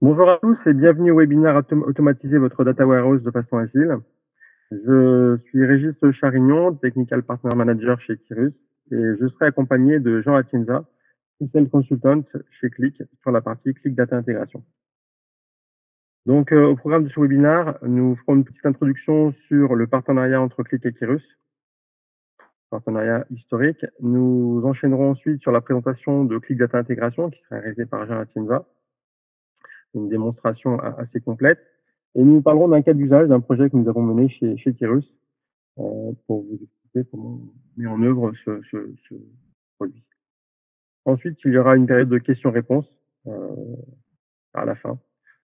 Bonjour à tous et bienvenue au webinaire Automatiser votre data warehouse de façon agile. Je suis Régis Charignon, Technical Partner Manager chez Kirus et je serai accompagné de Jean Atienza, System Consultant chez Click sur la partie Click Data Intégration. Donc, au programme de ce webinaire, nous ferons une petite introduction sur le partenariat entre Click et Kirus, partenariat historique. Nous enchaînerons ensuite sur la présentation de Click Data Intégration qui sera réalisée par Jean Atienza, une démonstration assez complète. Et nous parlerons d'un cas d'usage d'un projet que nous avons mené chez Kirus pour vous expliquer comment on met en œuvre ce produit. Ensuite, il y aura une période de questions-réponses à la fin.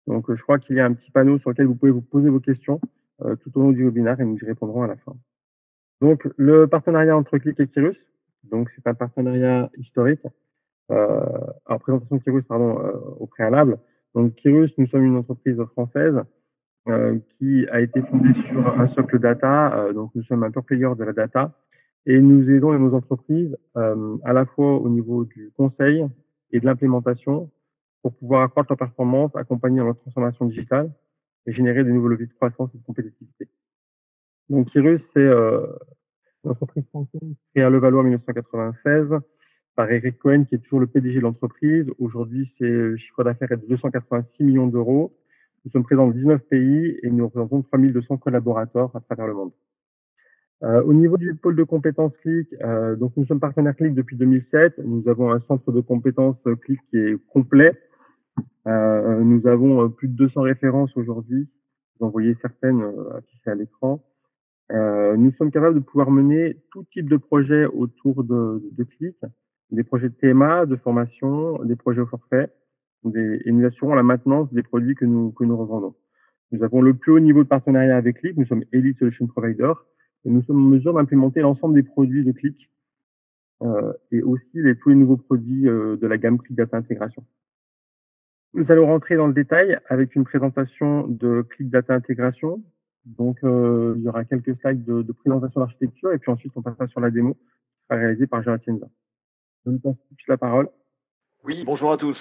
Donc, je crois qu'il y a un petit panneau sur lequel vous pouvez vous poser vos questions tout au long du webinaire et nous y répondrons à la fin. Donc, le partenariat entre Click et Kirus, donc c'est un partenariat historique. En présentation de Kirus, pardon, au préalable. Donc, Kirus, nous sommes une entreprise française qui a été fondée sur un socle data. Donc, nous sommes un pure player de la data et nous aidons nos entreprises à la fois au niveau du conseil et de l'implémentation pour pouvoir accroître leur performance, accompagner leur transformation digitale et générer des nouveaux leviers de croissance et de compétitivité. Donc, Kirus, c'est une entreprise française créée à Levallois en 1996 par Eric Cohen, qui est toujours le PDG de l'entreprise. Aujourd'hui, le chiffre d'affaires est de 286 millions d'euros. Nous sommes présents dans 19 pays et nous représentons 3200 collaborateurs à travers le monde. Au niveau du pôle de compétences Click, donc nous sommes partenaires Click depuis 2007. Nous avons un centre de compétences Click qui est complet. Nous avons plus de 200 références aujourd'hui. Vous en voyez certaines affichées à l'écran. Nous sommes capables de pouvoir mener tout type de projet autour de Click, des projets de TMA, de formation, des projets au forfait, et nous assurons la maintenance des produits que nous revendons. Nous avons le plus haut niveau de partenariat avec Click, nous sommes Elite Solution Provider, et nous sommes en mesure d'implémenter l'ensemble des produits de Click et aussi tous les nouveaux produits de la gamme Click Data Intégration. Nous allons rentrer dans le détail avec une présentation de Click Data Intégration. Donc, il y aura quelques slides de présentation d'architecture et puis ensuite on passera sur la démo qui sera réalisée par Jean Atienza. Je vous passe tout de suite la parole. Oui, bonjour à tous.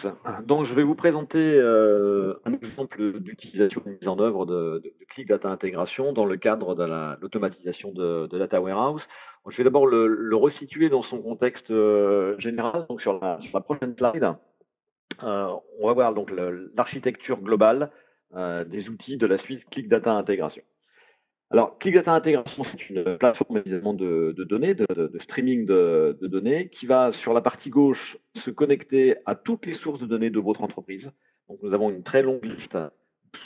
Donc, je vais vous présenter un exemple d'utilisation et de mise en œuvre de Click Data Intégration dans le cadre de l'automatisation de Data Warehouse. Donc, je vais d'abord le resituer dans son contexte général. Donc, sur la prochaine slide, on va voir donc l'architecture globale des outils de la suite Click Data Intégration. Alors, Click Data Intégration, c'est une plateforme évidemment de données, de streaming de données, qui va sur la partie gauche se connecter à toutes les sources de données de votre entreprise. Donc, nous avons une très longue liste de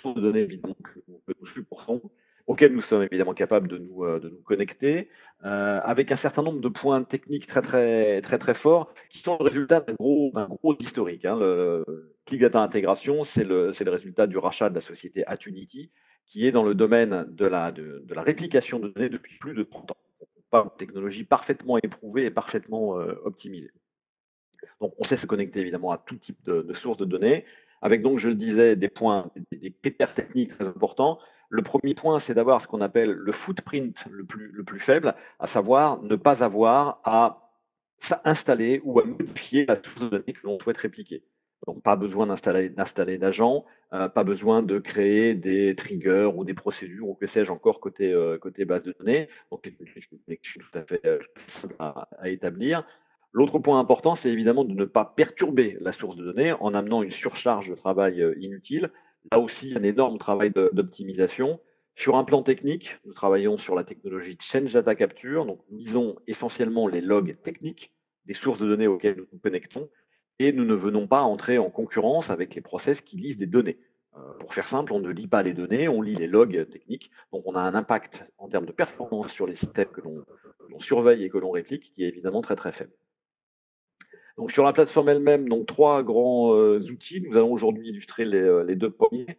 sources de données évidemment que nous supportons, auxquelles nous sommes évidemment capables de nous connecter, avec un certain nombre de points techniques très forts, qui sont le résultat d'un gros historique. Hein. Le Click Data Intégration, c'est le résultat du rachat de la société Atunity, qui est dans le domaine de la réplication de données depuis plus de 30 ans. Pas une technologie parfaitement éprouvée et parfaitement optimisée. Donc, on sait se connecter évidemment à tout type de sources de données, avec donc, je le disais, des points, des critères techniques très importants. Le premier point, c'est d'avoir ce qu'on appelle le footprint le plus faible, à savoir ne pas avoir à installer ou à modifier la source de données que l'on souhaite répliquer. Donc, pas besoin d'installer d'agents, pas besoin de créer des triggers ou des procédures ou que sais-je encore côté base de données. Donc, c'est une connexion tout à fait simple à établir. L'autre point important, c'est évidemment de ne pas perturber la source de données en amenant une surcharge de travail inutile. Là aussi, un énorme travail d'optimisation. Sur un plan technique, nous travaillons sur la technologie Change Data Capture. Donc, nous lisons essentiellement les logs techniques des sources de données auxquelles nous nous connectons et nous ne venons pas entrer en concurrence avec les process qui lisent des données. Pour faire simple, on ne lit pas les données, on lit les logs techniques. Donc, on a un impact en termes de performance sur les systèmes que l'on surveille et que l'on réplique qui est évidemment très faible. Donc, sur la plateforme elle-même, donc 3 grands outils. Nous allons aujourd'hui illustrer les 2 premiers.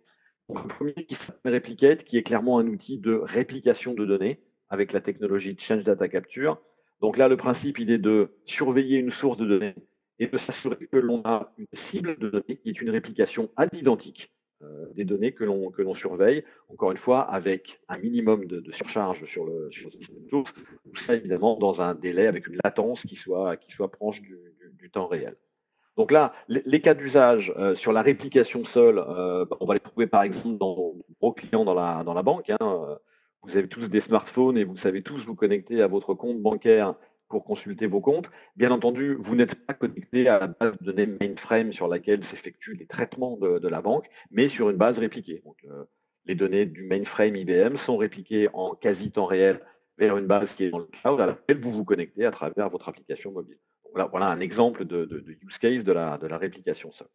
Donc, le premier qui s'appelle Replicate, qui est clairement un outil de réplication de données avec la technologie Change Data Capture. Donc là, le principe, il est de surveiller une source de données et de s'assurer que l'on a une cible de données qui est une réplication à l'identique des données que l'on surveille, encore une fois, avec un minimum de surcharge sur le système de source, tout ça évidemment dans un délai avec une latence qui soit proche du temps réel. Donc là, les cas d'usage sur la réplication seule, on va les trouver par exemple dans vos clients dans la banque. Hein. Vous avez tous des smartphones et vous savez tous vous connecter à votre compte bancaire pour consulter vos comptes. Bien entendu, vous n'êtes pas connecté à la base de données mainframe sur laquelle s'effectuent les traitements de la banque, mais sur une base répliquée. Donc, les données du mainframe IBM sont répliquées en quasi temps réel vers une base qui est dans le cloud à laquelle vous vous connectez à travers votre application mobile. Donc voilà un exemple de use case de la réplication seule.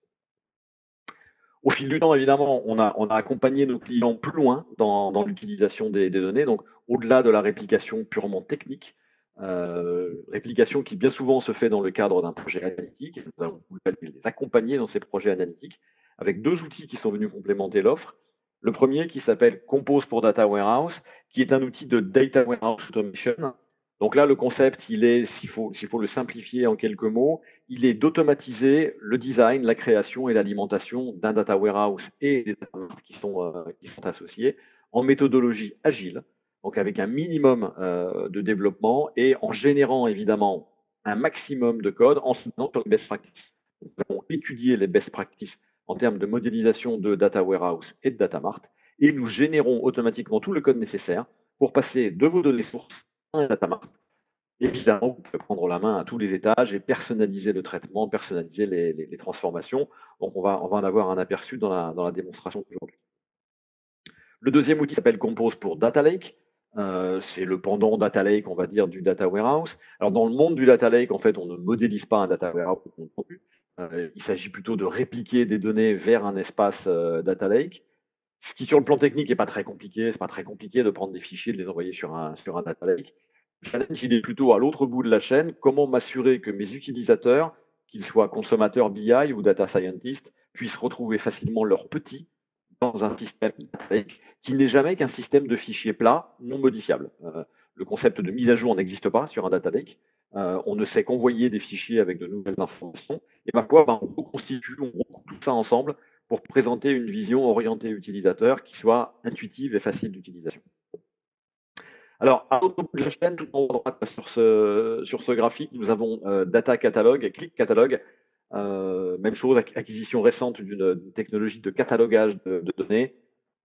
Au fil du temps, évidemment, on a accompagné nos clients plus loin dans l'utilisation des données, donc au-delà de la réplication purement technique, réplication qui bien souvent se fait dans le cadre d'un projet analytique. Nous allons les accompagner dans ces projets analytiques avec deux outils qui sont venus complémenter l'offre. Le premier qui s'appelle Compose pour Data Warehouse, qui est un outil de Data Warehouse Automation. Donc là, le concept, il est, s'il faut le simplifier en quelques mots, il est d'automatiser le design, la création et l'alimentation d'un data warehouse et des data marts qui sont associés en méthodologie agile, donc avec un minimum de développement et en générant évidemment un maximum de code en se basant sur les best practices. Nous allons étudier les best practices en termes de modélisation de data warehouse et de data mart et nous générons automatiquement tout le code nécessaire pour passer de vos données sources à un data mart. Évidemment, vous pouvez prendre la main à tous les étages et personnaliser le traitement, personnaliser les transformations. Donc, on va en avoir un aperçu dans la démonstration d'aujourd'hui. Le deuxième outil s'appelle Compose pour Data Lake. C'est le pendant Data Lake, on va dire, du Data Warehouse. Alors, dans le monde du Data Lake, en fait, on ne modélise pas un Data Warehouse. Il s'agit plutôt de répliquer des données vers un espace Data Lake. Ce qui, sur le plan technique, n'est pas très compliqué. C'est pas très compliqué de prendre des fichiers et de les envoyer sur un Data Lake. Le challenge, il est plutôt à l'autre bout de la chaîne. Comment m'assurer que mes utilisateurs, qu'ils soient consommateurs BI ou data scientists, puissent retrouver facilement leurs petits dans un système qui n'est jamais qu'un système de fichiers plats non modifiables. Le concept de mise à jour n'existe pas sur un data lake. On ne sait qu'envoyer des fichiers avec de nouvelles informations. Et ma foi, on reconstitue, on recoupe tout ça ensemble pour présenter une vision orientée utilisateur qui soit intuitive et facile d'utilisation. Alors, à l'autre bout de la chaîne, tout en haut à droite sur ce graphique, nous avons Data Catalog et Click Catalog. Même chose, acquisition récente d'une technologie de catalogage de données.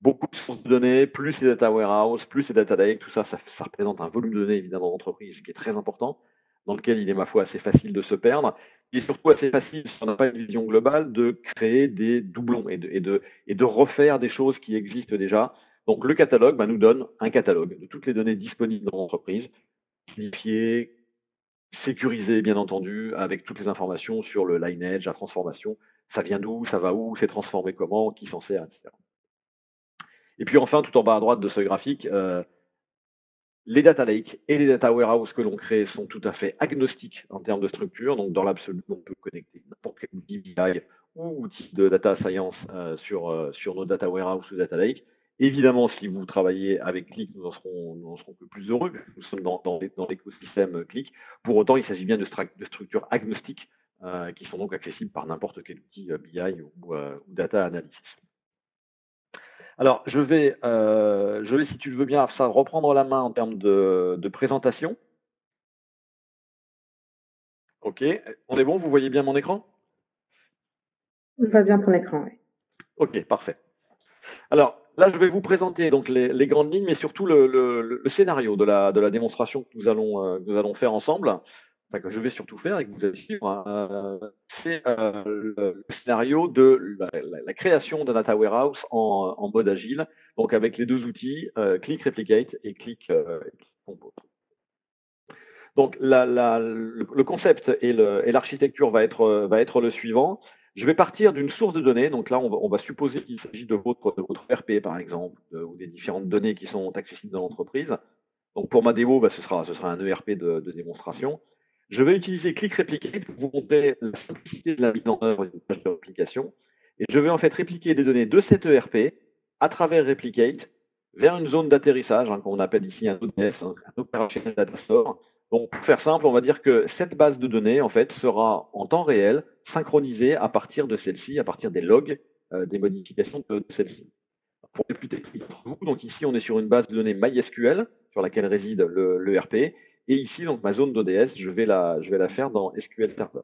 Beaucoup de sources de données, plus les data warehouse, plus les data lake, tout ça, ça représente un volume de données évidemment d'entreprise qui est très important, dans lequel il est ma foi assez facile de se perdre. Il est surtout assez facile, si on n'a pas une vision globale, de créer des doublons et de refaire des choses qui existent déjà. Donc le catalogue nous donne un catalogue de toutes les données disponibles dans l'entreprise, signifiées, sécurisées bien entendu, avec toutes les informations sur le lineage, la transformation, ça vient d'où, ça va où, c'est transformé comment, qui s'en sert, etc. Et puis enfin, tout en bas à droite de ce graphique, les data lakes et les data warehouses que l'on crée sont tout à fait agnostiques en termes de structure. Donc dans l'absolu, on peut connecter n'importe quel outil BI ou outil de data science sur nos data warehouses ou data lakes. Évidemment, si vous travaillez avec Click, nous en serons que plus heureux. Nous sommes dans l'écosystème Click. Pour autant, il s'agit bien de structures agnostiques qui sont donc accessibles par n'importe quel outil BI ou data analysis. Alors, je vais, si tu le veux bien, ça, reprendre la main en termes de présentation. Ok, on est bon, vous voyez bien mon écran? On voit bien ton écran, oui. Ok, parfait. Alors, là, je vais vous présenter donc les grandes lignes, mais surtout le scénario de la démonstration que nous allons faire ensemble, enfin, que je vais surtout faire et que vous allez suivre. C'est le scénario de la création d'un data warehouse en mode agile, donc avec les deux outils Click Replicate et Click Compose. Donc le concept et l'architecture va être le suivant. Je vais partir d'une source de données. Donc là, on va supposer qu'il s'agit de votre RP, par exemple, ou des différentes données qui sont accessibles dans l'entreprise. Donc pour ma démo, ce sera un ERP de démonstration. Je vais utiliser Click Replicate pour vous montrer la simplicité de la mise en œuvre d'une page de réplication. Et je vais en fait répliquer des données de cet ERP à travers Replicate vers une zone d'atterrissage, qu'on appelle ici un ODS, un Operational Data Store. Donc, pour faire simple, on va dire que cette base de données, en fait, sera en temps réel synchronisée à partir de celle-ci, à partir des logs des modifications de celle-ci. Pour les plus techniques d'entre vous, donc ici, on est sur une base de données MySQL sur laquelle réside l'ERP. Et ici, donc ma zone d'ODS, je vais la faire dans SQL Server.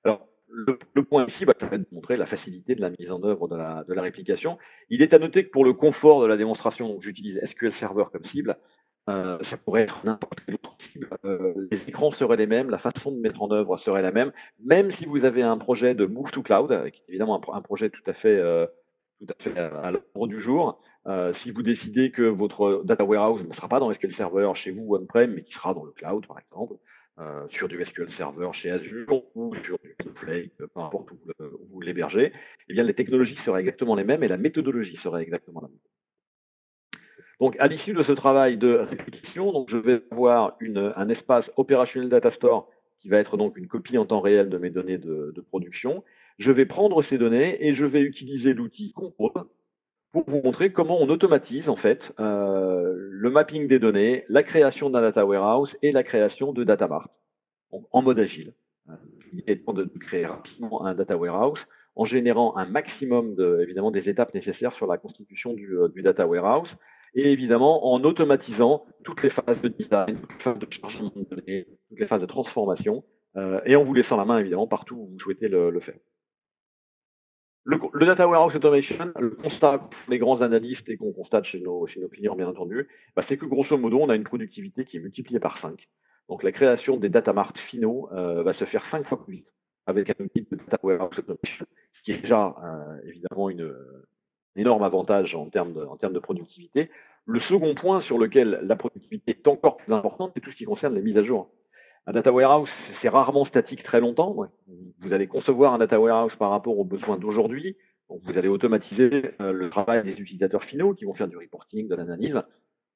Alors, le point ici, ça va être de montrer la facilité de la mise en œuvre de la réplication. Il est à noter que pour le confort de la démonstration, donc j'utilise SQL Server comme cible. Ça pourrait être n'importe quelle autre cible. Les écrans seraient les mêmes, la façon de mettre en œuvre serait la même, même si vous avez un projet de Move to Cloud, qui est évidemment un projet tout à fait à l'ordre du jour. Si vous décidez que votre data warehouse ne sera pas dans SQL Server chez vous on-prem, mais qui sera dans le cloud, par exemple, sur du SQL Server chez Azure ou sur du Snowflake, peu importe où vous l'hébergez, eh bien les technologies seraient exactement les mêmes et la méthodologie serait exactement la même. Donc, à l'issue de ce travail de réplication, donc, je vais avoir un espace Operational Data Store qui va être donc une copie en temps réel de mes données de production. Je vais prendre ces données et je vais utiliser l'outil Compose pour vous montrer comment on automatise en fait le mapping des données, la création d'un data warehouse et la création de data mart en mode agile. L'idée étant de créer rapidement un data warehouse en générant un maximum évidemment des étapes nécessaires sur la constitution du data warehouse et évidemment en automatisant toutes les phases de design, toutes les phases de chargement de données, toutes les phases de transformation et en vous laissant la main évidemment partout où vous souhaitez le faire. Le data warehouse automation, le constat pour les grands analystes et qu'on constate chez nos clients bien entendu, c'est que grosso modo on a une productivité qui est multipliée par 5. Donc la création des data marts finaux va se faire 5 fois plus vite avec un outil de data warehouse automation, ce qui est déjà évidemment un énorme avantage en termes de productivité. Le second point sur lequel la productivité est encore plus importante, c'est tout ce qui concerne les mises à jour. Un data warehouse, c'est rarement statique très longtemps. Vous allez concevoir un data warehouse par rapport aux besoins d'aujourd'hui. Donc vous allez automatiser le travail des utilisateurs finaux qui vont faire du reporting, de l'analyse.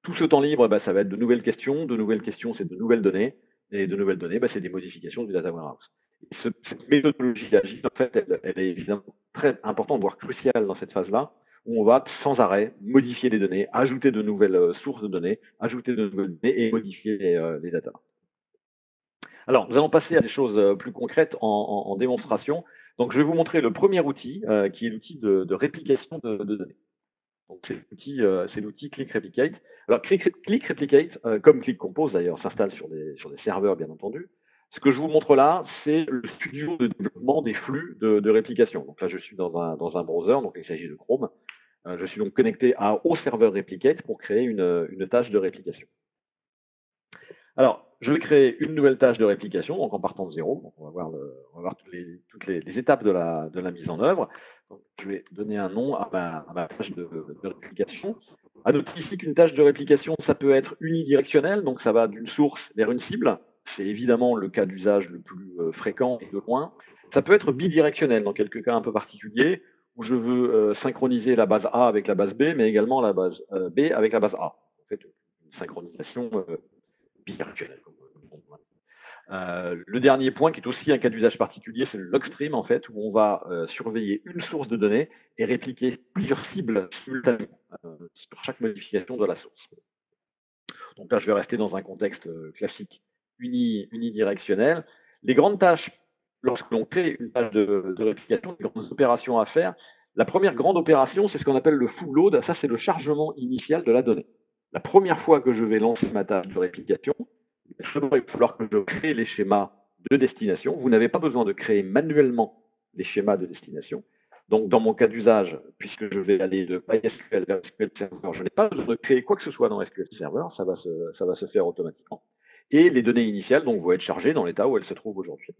Tout ce temps libre, ça va être de nouvelles questions. De nouvelles questions, c'est de nouvelles données. Et de nouvelles données, c'est des modifications du data warehouse. Et cette méthodologie agile, en fait, elle est évidemment très importante, voire cruciale dans cette phase-là, où on va sans arrêt modifier les données, ajouter de nouvelles sources de données, ajouter de nouvelles données et modifier les data. Alors, nous allons passer à des choses plus concrètes en démonstration. Donc, je vais vous montrer le premier outil, qui est l'outil de réplication de données. Donc, c'est l'outil Click Replicate. Alors, Click Replicate, comme Click Compose d'ailleurs, s'installe sur des serveurs, bien entendu. Ce que je vous montre là, c'est le studio de développement des flux de réplication. Donc là, je suis dans un browser, donc il s'agit de Chrome. Je suis donc connecté au serveur Replicate pour créer une tâche de réplication. Alors, je vais créer une nouvelle tâche de réplication, donc en partant de zéro. Donc on va voir toutes les étapes de la mise en œuvre. Donc, je vais donner un nom à ma tâche de réplication. À noter ici qu'une tâche de réplication, ça peut être unidirectionnel, donc ça va d'une source vers une cible. C'est évidemment le cas d'usage le plus fréquent et de loin. Ça peut être bidirectionnel dans quelques cas un peu particuliers, où je veux synchroniser la base A avec la base B, mais également la base B avec la base A. En fait, une synchronisation bidirectionnelle. Le dernier point, qui est aussi un cas d'usage particulier, c'est le logstream, en fait, où on va surveiller une source de données et répliquer plusieurs cibles simultanément pour chaque modification de la source. Donc là, je vais rester dans un contexte classique unidirectionnel. Les grandes tâches, lorsque l'on crée une tâche de réplication, les grandes opérations à faire, la première grande opération, c'est ce qu'on appelle le full load. Ça, c'est le chargement initial de la donnée. La première fois que je vais lancer ma tâche de réplication, il va falloir que je crée les schémas de destination. Vous n'avez pas besoin de créer manuellement les schémas de destination. Donc, dans mon cas d'usage, puisque je vais aller de MySQL vers SQL Server, je n'ai pas besoin de créer quoi que ce soit dans SQL Server, ça va se faire automatiquement. Et les données initiales donc, vont être chargées dans l'état où elles se trouvent aujourd'hui.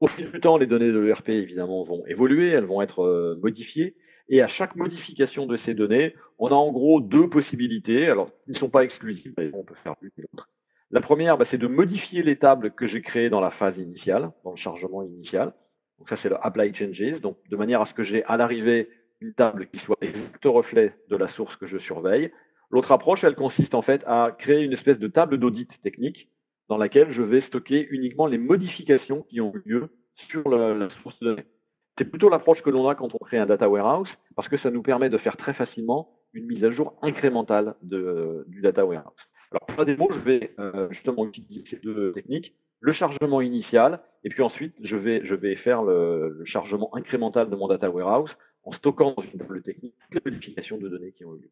Au fil du temps, les données de l'ERP, évidemment, vont évoluer, elles vont être modifiées. Et à chaque modification de ces données, on a en gros deux possibilités. Alors, ils ne sont pas exclusives, mais on peut faire l'une et l'autre. La première, c'est de modifier les tables que j'ai créées dans la phase initiale, dans le chargement initial. Donc ça, c'est le Apply Changes, donc de manière à ce que j'ai à l'arrivée une table qui soit exact reflet de la source que je surveille. L'autre approche, elle consiste en fait à créer une espèce de table d'audit technique dans laquelle je vais stocker uniquement les modifications qui ont eu lieu sur la source de données. C'est plutôt l'approche que l'on a quand on crée un data warehouse, parce que ça nous permet de faire très facilement une mise à jour incrémentale du data warehouse. Alors pour la démo, je vais justement utiliser ces deux techniques, le chargement initial, et puis ensuite je vais faire le chargement incrémental de mon data warehouse en stockant dans une table technique toutes les modifications de données qui ont eu lieu.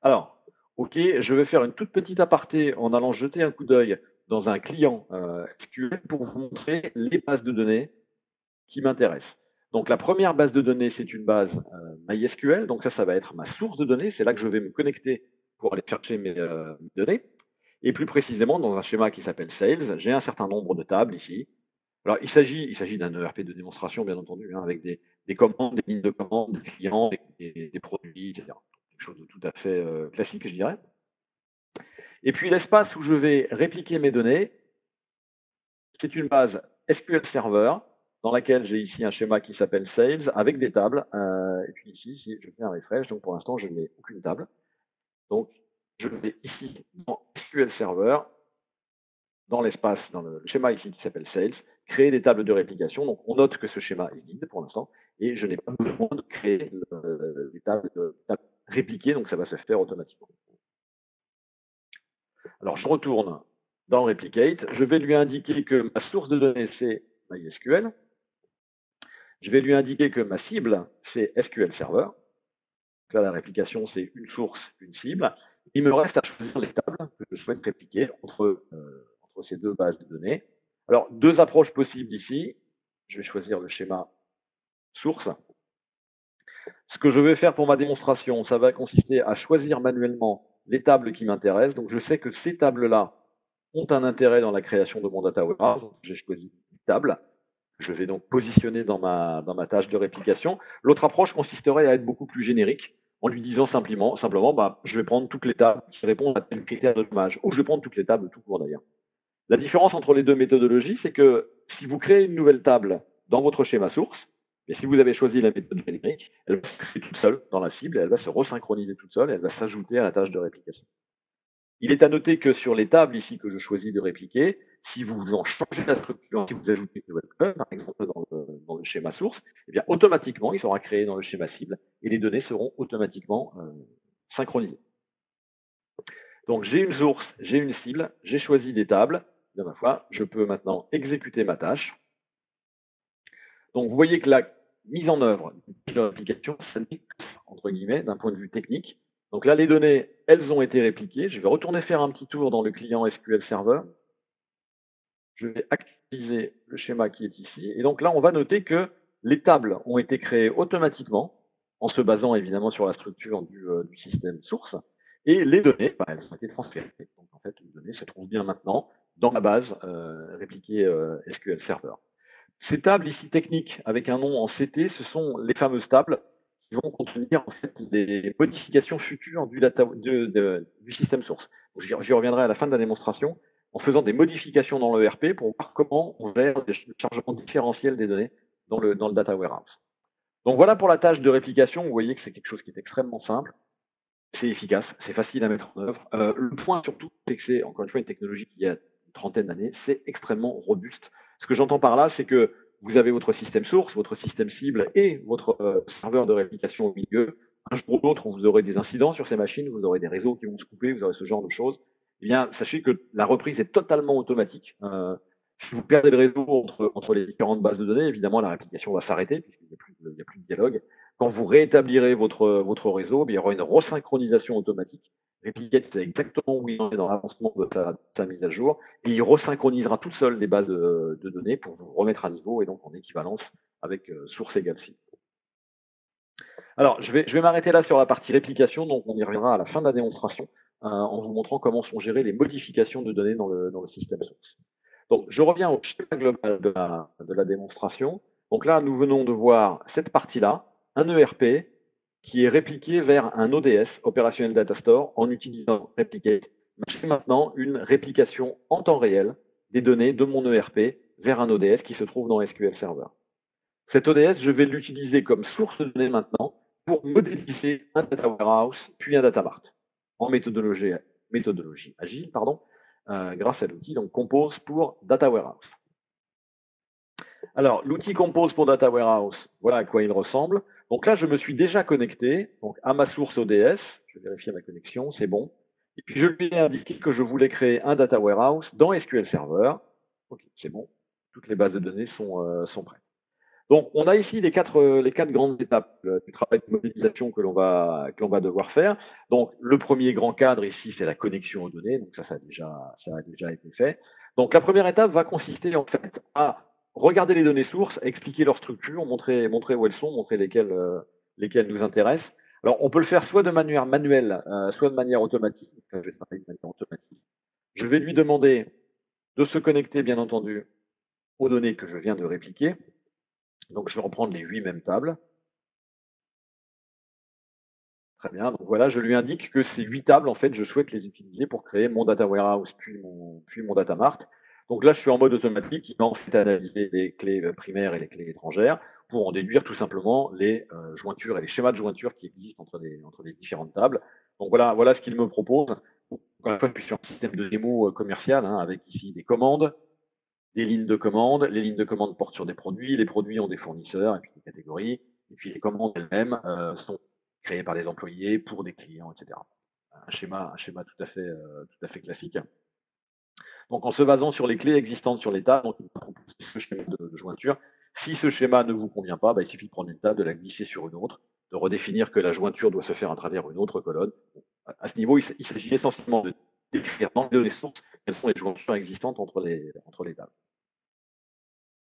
Alors, ok, je vais faire une toute petite aparté en allant jeter un coup d'œil dans un client SQL pour vous montrer les bases de données qui m'intéressent. Donc la première base de données, c'est une base MySQL, donc ça va être ma source de données, c'est là que je vais me connecter pour aller chercher mes données. Et plus précisément, dans un schéma qui s'appelle Sales, j'ai un certain nombre de tables ici. Alors il s'agit d'un ERP de démonstration, bien entendu, hein, avec des commandes, des lignes de commandes, des clients, des produits, etc. Quelque chose de tout à fait classique, je dirais. Et puis l'espace où je vais répliquer mes données, c'est une base SQL Server dans laquelle j'ai ici un schéma qui s'appelle Sales avec des tables. Et puis ici, si je fais un refresh, donc pour l'instant, je n'ai aucune table. Donc, je vais ici dans SQL Server, dans l'espace, dans le schéma ici qui s'appelle Sales, créer des tables de réplication. Donc, on note que ce schéma est vide pour l'instant et je n'ai pas besoin de créer des tables répliquées, donc ça va se faire automatiquement. Alors, je retourne dans Replicate. Je vais lui indiquer que ma source de données, c'est MySQL. Je vais lui indiquer que ma cible, c'est SQL Server. Donc là, la réplication, c'est une source, une cible. Il me reste à choisir les tables que je souhaite répliquer entre ces deux bases de données. Alors, deux approches possibles ici. Je vais choisir le schéma source. Ce que je vais faire pour ma démonstration, ça va consister à choisir manuellement les tables qui m'intéressent. Donc, je sais que ces tables-là ont un intérêt dans la création de mon data warehouse. J'ai choisi une table. Je vais donc positionner dans ma tâche de réplication. L'autre approche consisterait à être beaucoup plus générique, en lui disant simplement je vais prendre toutes les tables qui répondent à tel critère de dommage, ou je vais prendre toutes les tables tout court d'ailleurs. La différence entre les deux méthodologies, c'est que si vous créez une nouvelle table dans votre schéma source, et si vous avez choisi la méthode générique, elle va se créer toute seule dans la cible, et elle va se resynchroniser toute seule, et elle va s'ajouter à la tâche de réplication. Il est à noter que sur les tables ici que je choisis de répliquer, si vous en changez la structure, si vous ajoutez une nouvelle colonne, par exemple dans le schéma source, eh bien automatiquement, il sera créé dans le schéma cible et les données seront automatiquement synchronisées. Donc j'ai une source, j'ai une cible, j'ai choisi des tables. De ma foi, je peux maintenant exécuter ma tâche. Donc vous voyez que la mise en œuvre de l'application, ça n'est entre guillemets d'un point de vue technique. Donc là, les données, elles ont été répliquées. Je vais retourner faire un petit tour dans le client SQL Server. Je vais activer le schéma qui est ici. Et donc là, on va noter que les tables ont été créées automatiquement, en se basant évidemment sur la structure du système source. Et les données, elles ont été transférées. Donc en fait, les données se trouvent bien maintenant dans la base répliquée SQL Server. Ces tables ici techniques avec un nom en CT, ce sont les fameuses tables qui vont contenir en fait des modifications futures du système source. J'y reviendrai à la fin de la démonstration en faisant des modifications dans l'ERP pour voir comment on gère le chargement différentiel des données dans le data warehouse. Donc voilà pour la tâche de réplication. Vous voyez que c'est quelque chose qui est extrêmement simple, c'est efficace, c'est facile à mettre en œuvre. Le point surtout, c'est que c'est encore une fois une technologie qui a une trentaine d'années, c'est extrêmement robuste. Ce que j'entends par là, c'est que vous avez votre système source, votre système cible et votre serveur de réplication au milieu. Un jour ou l'autre, vous aurez des incidents sur ces machines, vous aurez des réseaux qui vont se couper, vous aurez ce genre de choses. Eh bien, sachez que la reprise est totalement automatique. Si vous perdez le réseau entre les différentes bases de données, évidemment, la réplication va s'arrêter puisqu'il n'y a plus de dialogue. Quand vous rétablirez votre réseau, il y aura une resynchronisation automatique. Replicate sait exactement où il en est dans l'avancement de sa mise à jour, et il resynchronisera toute seule les bases de données pour vous remettre à niveau et donc en équivalence avec source égale cible. Alors, je vais m'arrêter là sur la partie réplication, donc on y reviendra à la fin de la démonstration en vous montrant comment sont gérées les modifications de données dans le système source. Donc, je reviens au schéma global de la démonstration. Donc là, nous venons de voir cette partie-là, un ERP qui est répliqué vers un ODS, Operational Data Store, en utilisant Replicate. J'ai maintenant une réplication en temps réel des données de mon ERP vers un ODS qui se trouve dans SQL Server. Cet ODS, je vais l'utiliser comme source de données maintenant pour modéliser un data warehouse puis un data mart en méthodologie agile, grâce à l'outil Compose pour Data Warehouse. Alors, l'outil Compose pour Data Warehouse, voilà à quoi il ressemble. Donc là, je me suis déjà connecté à ma source ODS. Je vais vérifier ma connexion, c'est bon. Et puis, je lui ai indiqué que je voulais créer un Data Warehouse dans SQL Server. Ok, c'est bon. Toutes les bases de données sont prêtes. Donc, on a ici les quatre grandes étapes du travail de modélisation que l'on va devoir faire. Donc, le premier grand cadre ici, c'est la connexion aux données. Donc, ça a déjà été fait. Donc la première étape va consister en fait à regarder les données sources, expliquer leur structure, montrer où elles sont, montrer lesquelles nous intéressent. Alors on peut le faire soit de manière manuelle, soit de manière automatique. Enfin, je vais travailler de manière automatique. Je vais lui demander de se connecter, bien entendu, aux données que je viens de répliquer. Donc je vais reprendre les 8 mêmes tables. Très bien. Donc voilà, je lui indique que ces 8 tables, en fait, je souhaite les utiliser pour créer mon data warehouse puis mon data mart. Donc là, je suis en mode automatique. Il va en fait analyser les clés primaires et les clés étrangères pour en déduire tout simplement les jointures et les schémas de jointure qui existent entre les différentes tables. Donc voilà ce qu'il me propose. Encore une fois, je suis sur un système de démo commercial hein, avec ici des commandes, des lignes de commande. Les lignes de commande portent sur des produits. Les produits ont des fournisseurs et puis des catégories. Et puis les commandes elles-mêmes sont créées par des employés pour des clients, etc. Un schéma tout à fait classique. Donc en se basant sur les clés existantes sur les tables, donc, on propose ce schéma de jointure. Si ce schéma ne vous convient pas, bah, il suffit de prendre une table, de la glisser sur une autre, de redéfinir que la jointure doit se faire à travers une autre colonne. Bon, à ce niveau, il s'agit essentiellement de décrire dans les données sources quelles sont les jointures existantes entre les tables.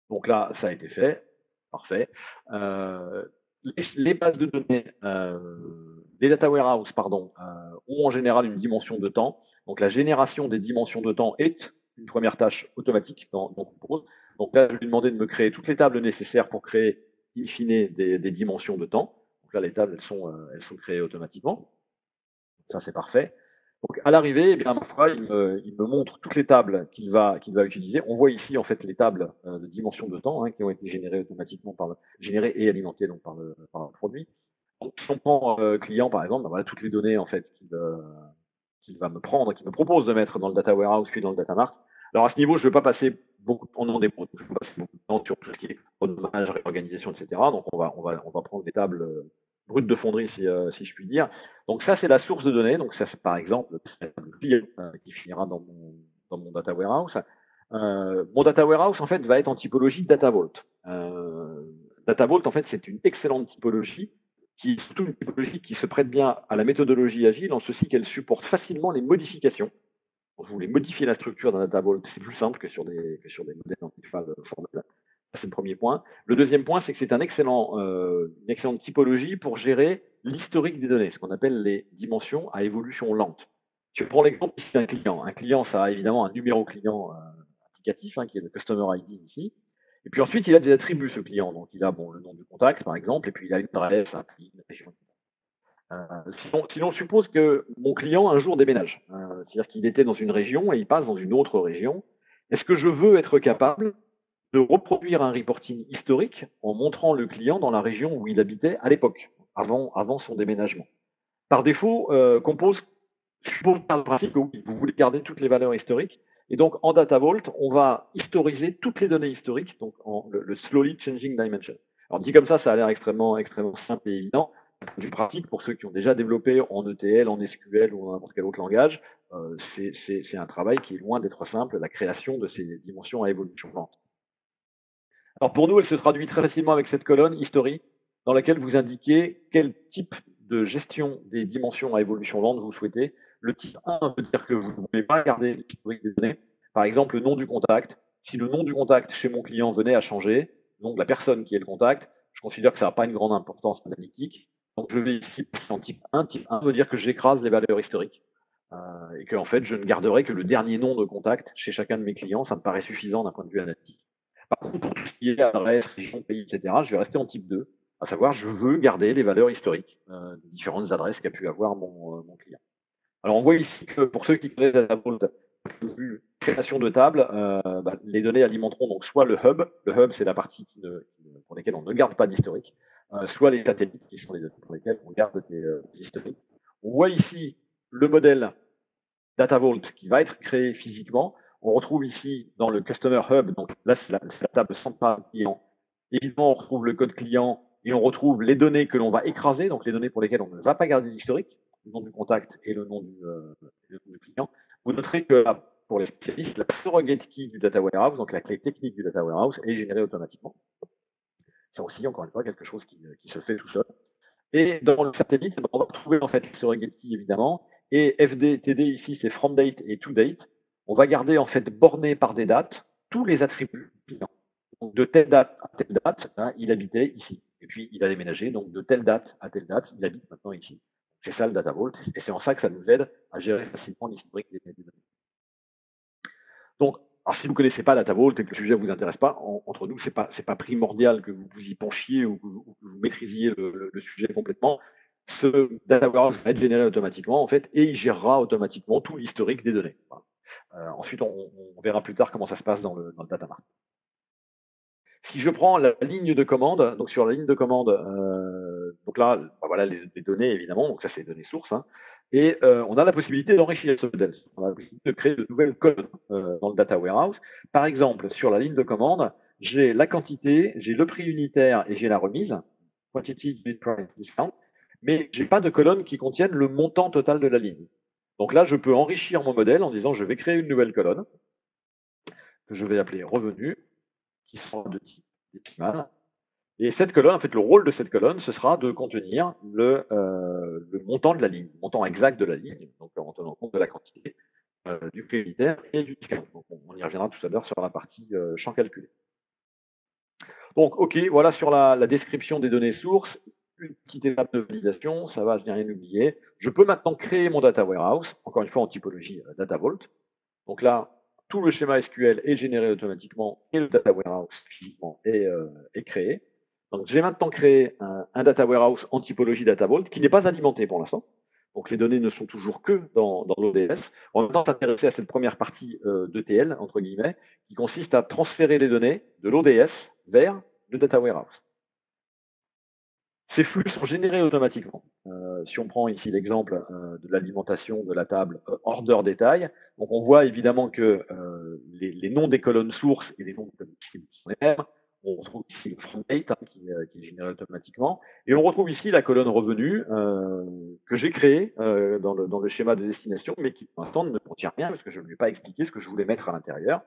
Donc là, ça a été fait. Parfait. Les bases de données, les data warehouse, pardon, ont en général une dimension de temps. Donc la génération des dimensions de temps est une première tâche automatique dans Compose. Donc là, je vais lui demander de me créer toutes les tables nécessaires pour créer, in fine, des dimensions de temps. Donc là, les tables, elles sont créées automatiquement. Ça, c'est parfait. Donc à l'arrivée, eh bien, ma foi, il me montre toutes les tables qu'il va utiliser. On voit ici en fait les tables de dimension de temps hein, qui ont été générées automatiquement générées et alimentées donc par le produit. Donc, si on prend client par exemple, ben, voilà toutes les données en fait qu'il va me prendre, qu'il me propose de mettre dans le data warehouse puis dans le data mart. Alors à ce niveau, je ne vais pas passer beaucoup de temps dans des je vais pas passer beaucoup de temps sur tout ce qui est chronomage, réorganisation, etc. Donc on va prendre des tables brutes de fonderie si je puis dire. Donc ça c'est la source de données. Donc ça c'est par exemple le client qui finira dans mon data warehouse. Mon data warehouse en fait va être en typologie Data Vault. Data Vault en fait c'est une excellente typologie qui est surtout une typologie qui se prête bien à la méthodologie agile en ceci qu'elle supporte facilement les modifications. Quand vous voulez modifier la structure d'un data vault, c'est plus simple que sur des modèles en file formel. C'est le premier point. Le deuxième point, c'est que c'est une excellente typologie pour gérer l'historique des données, ce qu'on appelle les dimensions à évolution lente. Je prends l'exemple ici d'un client. Un client, ça a évidemment un numéro client applicatif, hein, qui est le Customer ID ici. Et puis ensuite, il a des attributs, ce client. Donc, il a le nom du contact, par exemple, et puis il a une adresse, un prix, une région. Sinon, on suppose que mon client un jour déménage. C'est-à-dire qu'il était dans une région et il passe dans une autre région. Est-ce que je veux être capable de reproduire un reporting historique en montrant le client dans la région où il habitait à l'époque, avant son déménagement? Par défaut, Compose suppose par le principe que oui, vous voulez garder toutes les valeurs historiques. Et donc, en Data Vault, on va historiser toutes les données historiques, donc le slowly changing dimension. Alors, dit comme ça a l'air extrêmement simple et évident. Du pratique, pour ceux qui ont déjà développé en ETL, en SQL ou en n'importe quel autre langage, c'est un travail qui est loin d'être simple, la création de ces dimensions à évolution lente. Alors, pour nous, elle se traduit très facilement avec cette colonne, History, dans laquelle vous indiquez quel type de gestion des dimensions à évolution lente vous souhaitez. Le type 1 veut dire que vous ne voulez pas garder l'historique des données. Par exemple, le nom du contact. Si le nom du contact chez mon client venait à changer, le nom de la personne qui est le contact, je considère que ça n'a pas une grande importance analytique. Donc je vais ici passer en type 1. Type 1 veut dire que j'écrase les valeurs historiques. Et que en fait, je ne garderai que le dernier nom de contact chez chacun de mes clients. Ça me paraît suffisant d'un point de vue analytique. Par contre, pour tout ce qui est adresse, région, pays, etc., je vais rester en type 2, à savoir je veux garder les valeurs historiques des différentes adresses qu'a pu avoir mon client. Alors on voit ici que pour ceux qui connaissent Data Vault, création de table, les données alimenteront donc soit le hub c'est la partie pour laquelle on ne garde pas d'historique, soit les satellites qui sont les données pour lesquelles on garde des historiques. On voit ici le modèle Data Vault qui va être créé physiquement. On retrouve ici dans le Customer Hub, donc là c'est la table centrale client. Évidemment, on retrouve le code client et on retrouve les données que l'on va écraser, donc les données pour lesquelles on ne va pas garder l'historique, le nom du contact et le nom du client. Vous noterez que là, pour les spécialistes, la surrogate key du data warehouse, donc la clé technique du data warehouse, est générée automatiquement. C'est aussi, encore une fois, quelque chose qui se fait tout seul. Et dans le satellite, on va retrouver en fait la surrogate key évidemment. Et FD, TD ici, c'est from date et to date. on va garder en fait borné par des dates tous les attributs clients. Donc, de telle date à telle date, hein, il habitait ici. Et puis, il a déménagé. Donc, de telle date à telle date, il habite maintenant ici. C'est ça le data vault. Et c'est en ça que ça nous aide à gérer facilement l'historique des données. Donc, alors si vous ne connaissez pas Data Vault et que le sujet ne vous intéresse pas, entre nous, c'est pas primordial que vous vous y penchiez ou que vous maîtrisiez le sujet complètement. Ce Data Warehouse va être généré automatiquement, en fait, et il gérera automatiquement tout l'historique des données. Voilà. Ensuite, on verra plus tard comment ça se passe dans le Data Mart. Si je prends la ligne de commande, donc sur la ligne de commande, donc là, bah voilà les données évidemment, donc ça c'est les données sources, hein, et on a la possibilité d'enrichir ce modèle. On a la possibilité de créer de nouvelles colonnes dans le data warehouse. Par exemple, sur la ligne de commande, j'ai la quantité, j'ai le prix unitaire et j'ai la remise, quantity, unit price, discount, mais j'ai pas de colonne qui contienne le montant total de la ligne. Donc là, je peux enrichir mon modèle en disant je vais créer une nouvelle colonne que je vais appeler revenu, qui sera de type décimal. Et cette colonne, en fait, le rôle de cette colonne, ce sera de contenir le montant de la ligne, le montant exact de la ligne, donc en tenant compte de la quantité, du prix unitaire et du discount. Donc, on y reviendra tout à l'heure sur la partie champ calculé. Donc, OK, voilà sur la description des données sources. Une petite étape de validation, ça va, je n'ai rien oublié. Je peux maintenant créer mon data warehouse, encore une fois en typologie Data Vault. Donc là, tout le schéma SQL est généré automatiquement et le data warehouse physiquement est créé. Donc j'ai maintenant créé un data warehouse en typologie Data Vault qui n'est pas alimenté pour l'instant. Donc les données ne sont toujours que dans l'ODS. On va maintenant s'intéresser à cette première partie d'ETL, entre guillemets, qui consiste à transférer les données de l'ODS vers le data warehouse. Ces flux sont générés automatiquement. Si on prend ici l'exemple de l'alimentation de la table order détail, donc on voit évidemment que les noms des colonnes sources et les noms des colonnes cibles sont les mêmes. On retrouve ici le front date qui est généré automatiquement. Et on retrouve ici la colonne revenu que j'ai créée dans le schéma de destination, mais qui pour l'instant ne contient rien parce que je ne lui ai pas expliqué ce que je voulais mettre à l'intérieur.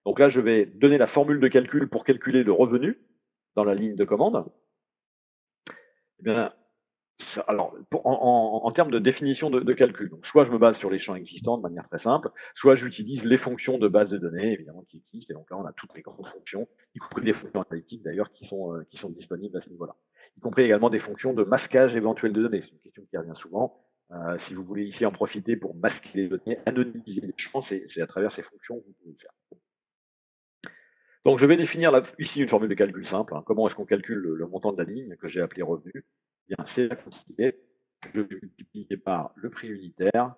Donc là, je vais donner la formule de calcul pour calculer le revenu dans la ligne de commande. Eh bien, alors, en termes de définition de calcul, donc soit je me base sur les champs existants de manière très simple, soit j'utilise les fonctions de base de données, évidemment, qui existent, et donc là, on a toutes les grandes fonctions, y compris des fonctions analytiques d'ailleurs, qui sont disponibles à ce niveau-là. Y compris également des fonctions de masquage éventuel de données. C'est une question qui revient souvent. Si vous voulez ici en profiter pour masquer les données, anonymiser les champs, c'est à travers ces fonctions que vous pouvez le faire. Donc, je vais définir là, ici une formule de calcul simple. Hein. Comment est-ce qu'on calcule le montant de la ligne que j'ai appelé revenu? Bien, c'est la quantité que je vais multiplier par le prix unitaire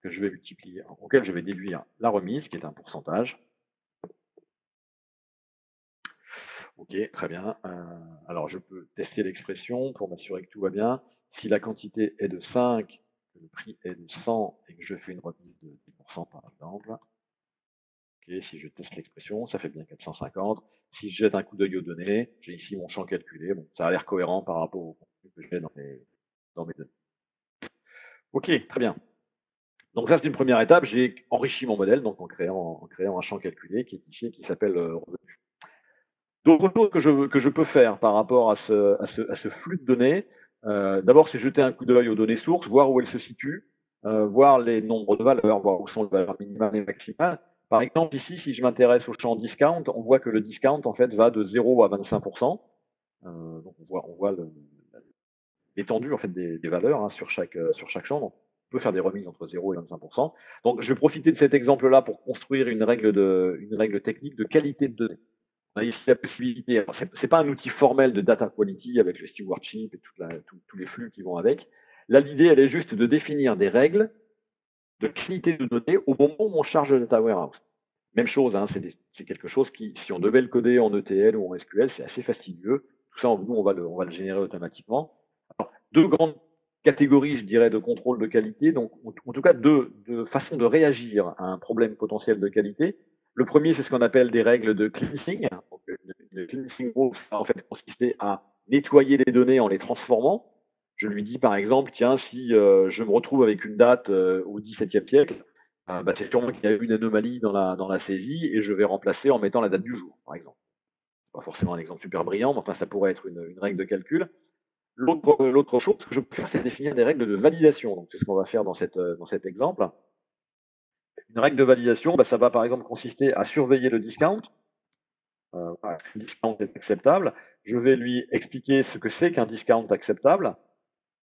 que je vais multiplier, auquel je vais déduire la remise, qui est un pourcentage. Ok, très bien. Alors, je peux tester l'expression pour m'assurer que tout va bien. Si la quantité est de 5, que le prix est de 100 et que je fais une remise de 10% par exemple. Ok, si je teste l'expression, ça fait bien 450. Si je jette un coup d'œil aux données, j'ai ici mon champ calculé. Bon, ça a l'air cohérent par rapport au contenu que j'ai dans mes données. Ok, très bien. Donc ça, c'est une première étape. J'ai enrichi mon modèle donc en créant un champ calculé qui est ici, qui s'appelle revenu. D'autres choses que je peux faire par rapport à ce flux de données, d'abord, c'est jeter un coup d'œil aux données sources, voir où elles se situent, voir les nombres de valeurs, voir où sont les valeurs minimales et maximales. Par exemple, ici, si je m'intéresse au champ discount, on voit que le discount, en fait, va de 0 à 25%. Donc on voit l'étendue en fait, des valeurs hein, sur chaque champ. Donc, on peut faire des remises entre 0 et 25%. Donc, je vais profiter de cet exemple-là pour construire une règle technique de qualité de données. On a ici la possibilité, c'est pas un outil formel de data quality avec le stewardship et tous les flux qui vont avec. Là, l'idée, elle est juste de définir des règles de qualité de données au moment où on charge le data warehouse. Même chose, hein, c'est quelque chose qui, si on devait le coder en ETL ou en SQL, c'est assez fastidieux. Tout ça, nous, on va le générer automatiquement. Alors, deux grandes catégories, je dirais, de contrôle de qualité. Donc, en tout cas, deux façons de réagir à un problème potentiel de qualité. Le premier, c'est ce qu'on appelle des règles de cleansing. Donc, le cleansing rule, ça en fait consisté à nettoyer les données en les transformant. Je lui dis par exemple, tiens, si je me retrouve avec une date au XVIIe siècle, bah, c'est sûrement qu'il y a eu une anomalie dans la saisie et je vais remplacer en mettant la date du jour, par exemple. Pas forcément un exemple super brillant, mais enfin ça pourrait être une règle de calcul. L'autre chose que je peux faire, c'est définir des règles de validation. Donc c'est ce qu'on va faire dans cet exemple. Une règle de validation, ça va par exemple consister à surveiller le discount. Voilà, si le discount est acceptable, je vais lui expliquer ce que c'est qu'un discount acceptable.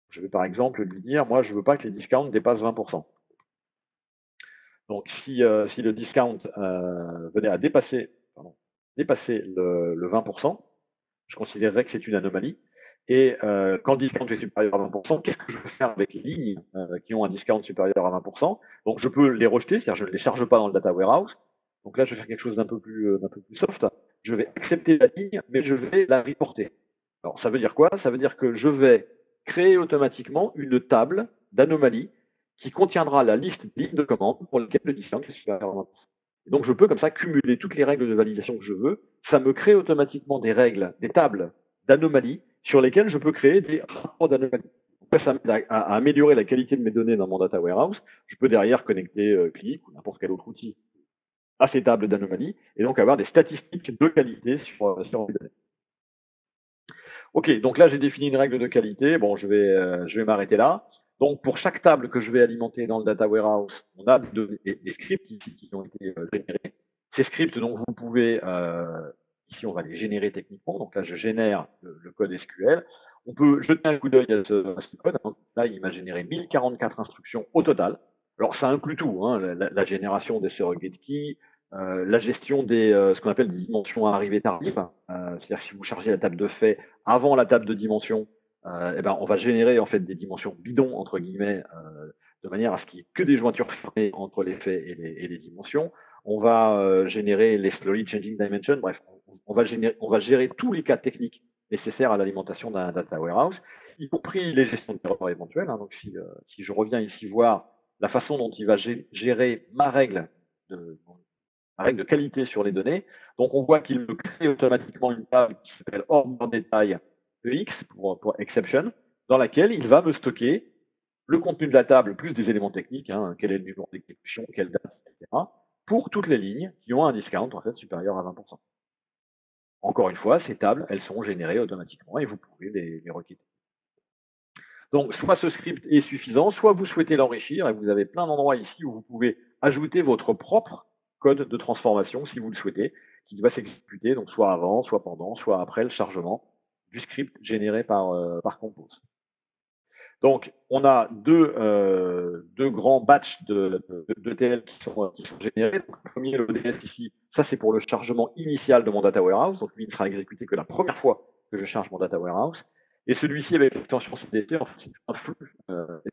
Je vais par exemple lui dire, moi je ne veux pas que les discounts dépassent 20%. Donc si le discount venait à dépasser le 20%, je considérerais que c'est une anomalie. Et quand le discount est supérieur à 20%, qu'est-ce que je peux faire avec les lignes qui ont un discount supérieur à 20%? Donc je peux les rejeter, c'est-à-dire je ne les charge pas dans le data warehouse. Donc là, je vais faire quelque chose d'un peu plus soft. Je vais accepter la ligne, mais je vais la reporter. Alors ça veut dire quoi? Ça veut dire que je vais créer automatiquement une table d'anomalies qui contiendra la liste de lignes de commande pour lesquelles le discount est supérieur à 20%. Et donc je peux comme ça cumuler toutes les règles de validation que je veux. Ça me crée automatiquement des règles, des tables d'anomalies sur lesquelles je peux créer des rapports d'anomalies. Ça m'aide à améliorer la qualité de mes données dans mon data warehouse. Je peux derrière connecter Qlik ou n'importe quel autre outil à ces tables d'anomalies et donc avoir des statistiques de qualité sur mes données. Ok, donc là j'ai défini une règle de qualité. Bon, je vais m'arrêter là. Donc pour chaque table que je vais alimenter dans le data warehouse, on a des scripts qui ont été générés. Ces scripts, donc vous pouvez, ici on va les générer techniquement. Donc là je génère le code SQL. On peut jeter un coup d'œil à ce code. Là il m'a généré 1044 instructions au total. Alors ça inclut tout, hein, la génération des surrogate keys, la gestion des ce qu'on appelle des dimensions à arrivée tardive. C'est-à-dire que si vous chargez la table de fait avant la table de dimension, on va générer en fait des dimensions bidons entre guillemets de manière à ce qu'il n'y ait que des jointures fermées entre les faits et les dimensions. On va générer les slowly changing dimensions. Bref, on va gérer tous les cas techniques nécessaires à l'alimentation d'un data warehouse, y compris les gestions d'erreurs éventuelles. Hein. Donc si je reviens ici voir la façon dont il va gérer ma règle de qualité sur les données. Donc on voit qu'il me crée automatiquement une table qui s'appelle order détail EX pour exception, dans laquelle il va me stocker le contenu de la table plus des éléments techniques, hein, quel est le numéro d'exécution, quelle date, etc., pour toutes les lignes qui ont un discount en fait supérieur à 20%. Encore une fois, ces tables, elles sont générées automatiquement et vous pouvez les requêter. Donc, soit ce script est suffisant, soit vous souhaitez l'enrichir et vous avez plein d'endroits ici où vous pouvez ajouter votre propre code de transformation, si vous le souhaitez, qui va s'exécuter, donc soit avant, soit pendant, soit après le chargement du script généré par Compose. Donc, on a deux grands batchs de TL qui sont générés. Donc, le premier, le ODS ici, ça c'est pour le chargement initial de mon data warehouse. Donc, lui, il ne sera exécuté que la première fois que je charge mon data warehouse. Et celui-ci, avec l'extension CDT, en fait, c'est un flux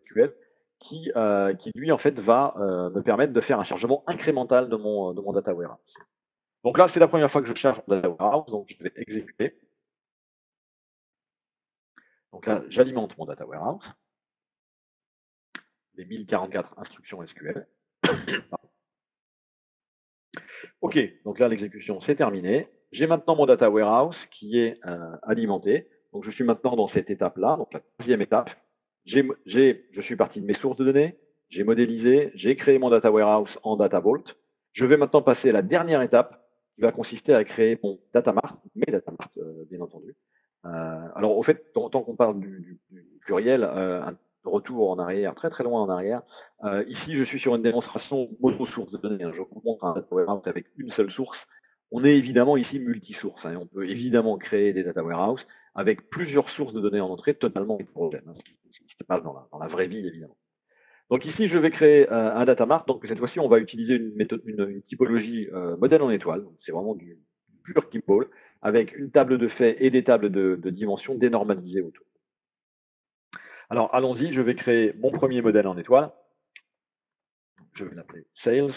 SQL qui lui, en fait, va me permettre de faire un chargement incrémental de mon data warehouse. Donc là, c'est la première fois que je charge mon data warehouse, donc je vais exécuter. Donc là, j'alimente mon data warehouse. Les 1044 instructions SQL. Ok, donc là, l'exécution, c'est terminé. J'ai maintenant mon data warehouse qui est alimenté. Donc, je suis maintenant dans cette étape-là, donc la deuxième étape. Je suis parti de mes sources de données, j'ai modélisé, j'ai créé mon data warehouse en Data Vault. Je vais maintenant passer à la dernière étape qui va consister à créer mon data mart, mes data mart, bien entendu. Alors, au fait, tant qu'on parle du pluriel, un retour en arrière, très très loin en arrière. Ici, je suis sur une démonstration mono-source de données. Hein. Je vous montre un data warehouse avec une seule source. On est évidemment ici multi-source. Hein, et on peut évidemment créer des data warehouse avec plusieurs sources de données en entrée totalement hétérogènes. Hein, ce qui se passe dans la vraie vie, évidemment. Donc ici, je vais créer un data mart. Donc cette fois-ci, on va utiliser une typologie modèle en étoile. C'est vraiment du pur kimball avec une table de faits et des tables de dimensions dénormalisées autour. Alors allons-y, je vais créer mon premier modèle en étoile. Je vais l'appeler Sales.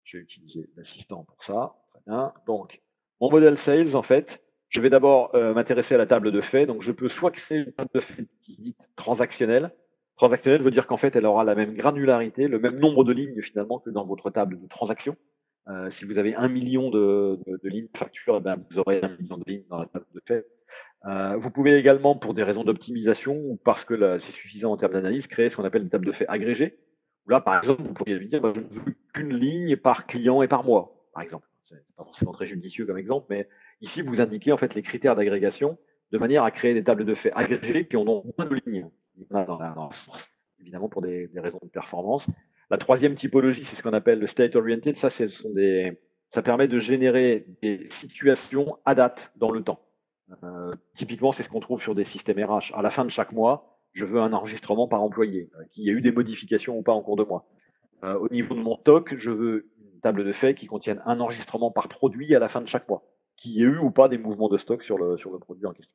Je vais utiliser l'assistant pour ça. Très bien. Donc, mon modèle Sales, en fait, je vais d'abord m'intéresser à la table de faits. Donc, je peux soit créer une table de faits qui est dite transactionnelle. Transactionnelle veut dire qu'en fait, elle aura la même granularité, le même nombre de lignes finalement que dans votre table de transaction. Si vous avez 1 million de lignes de facture, vous aurez 1 million de lignes dans la table de faits. Vous pouvez également, pour des raisons d'optimisation ou parce que c'est suffisant en termes d'analyse, créer ce qu'on appelle une table de faits agrégée. Là, par exemple, vous pourriez lui dire, je ne veux qu'une ligne par client et par mois, par exemple. C'est pas forcément très judicieux comme exemple, mais ici, vous indiquez en fait les critères d'agrégation de manière à créer des tables de faits agrégées qui ont donc moins de lignes dans la source, évidemment pour des raisons de performance. La troisième typologie, c'est ce qu'on appelle le state oriented. Ça permet de générer des situations à date dans le temps. Typiquement, c'est ce qu'on trouve sur des systèmes RH. À la fin de chaque mois, je veux un enregistrement par employé, qu'il y ait eu des modifications ou pas en cours de mois. Au niveau de mon stock, je veux une table de faits qui contienne un enregistrement par produit à la fin de chaque mois, qu'il y ait eu ou pas des mouvements de stock sur le produit en question.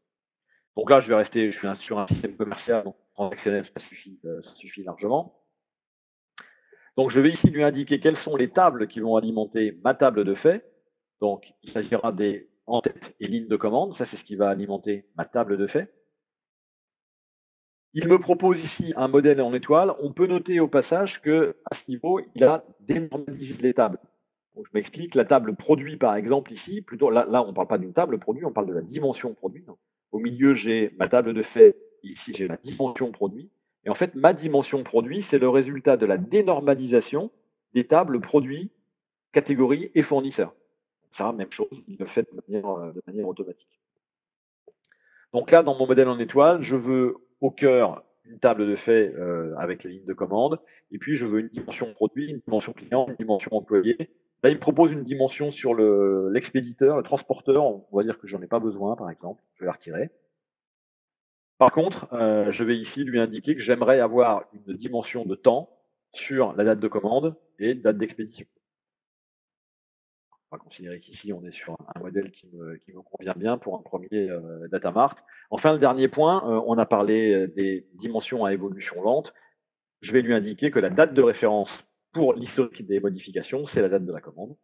Donc là, je suis sur un système commercial, donc transactionnel, ça suffit largement. Donc je vais ici lui indiquer quelles sont les tables qui vont alimenter ma table de faits. Donc il s'agira des en-tête et lignes de commande, ça c'est ce qui va alimenter ma table de faits. Il me propose ici un modèle en étoile. On peut noter au passage que à ce niveau, il a dénormalisé les tables. Donc, je m'explique, la table produit par exemple ici, plutôt là on ne parle pas d'une table produit, on parle de la dimension produit. Donc, au milieu, j'ai ma table de faits, ici j'ai la dimension produit. Et en fait, ma dimension produit, c'est le résultat de la dénormalisation des tables produits, catégories et fournisseurs. Ça, même chose, il le fait de manière automatique. Donc là, dans mon modèle en étoile, je veux au cœur une table de faits avec les lignes de commande, et puis je veux une dimension produit, une dimension client, une dimension employé. Là, il me propose une dimension sur l'expéditeur, le transporteur, on va dire que j'en ai pas besoin, par exemple, je vais la retirer. Par contre, je vais ici lui indiquer que j'aimerais avoir une dimension de temps sur la date de commande et date d'expédition. On va considérer qu'ici, on est sur un modèle qui me convient bien pour un premier data mart. Enfin, le dernier point, on a parlé des dimensions à évolution lente. Je vais lui indiquer que la date de référence pour l'historique des modifications, c'est la date de la commande.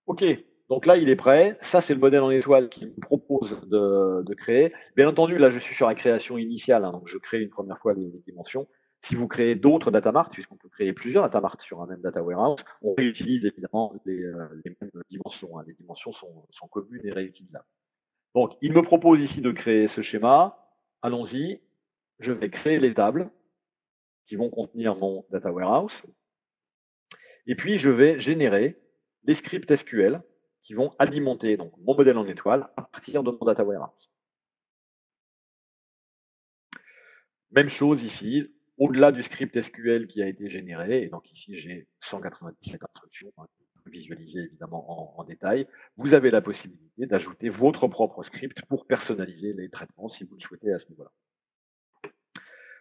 OK, donc là, il est prêt. Ça, c'est le modèle en étoile qu'il me propose de créer. Bien entendu, là, je suis sur la création initiale, hein, donc je crée une première fois les dimensions. Si vous créez d'autres data marts, puisqu'on peut créer plusieurs data marts sur un même data warehouse, on réutilise évidemment les mêmes dimensions. Hein. Les dimensions sont communes et réutilisables. Donc, il me propose ici de créer ce schéma. Allons-y. Je vais créer les tables qui vont contenir mon data warehouse. Et puis, je vais générer des scripts SQL qui vont alimenter donc, mon modèle en étoile à partir de mon data warehouse. Même chose ici, au-delà du script SQL qui a été généré, et donc ici j'ai 197 instructions, hein, visualisées évidemment en détail, vous avez la possibilité d'ajouter votre propre script pour personnaliser les traitements si vous le souhaitez à ce niveau-là.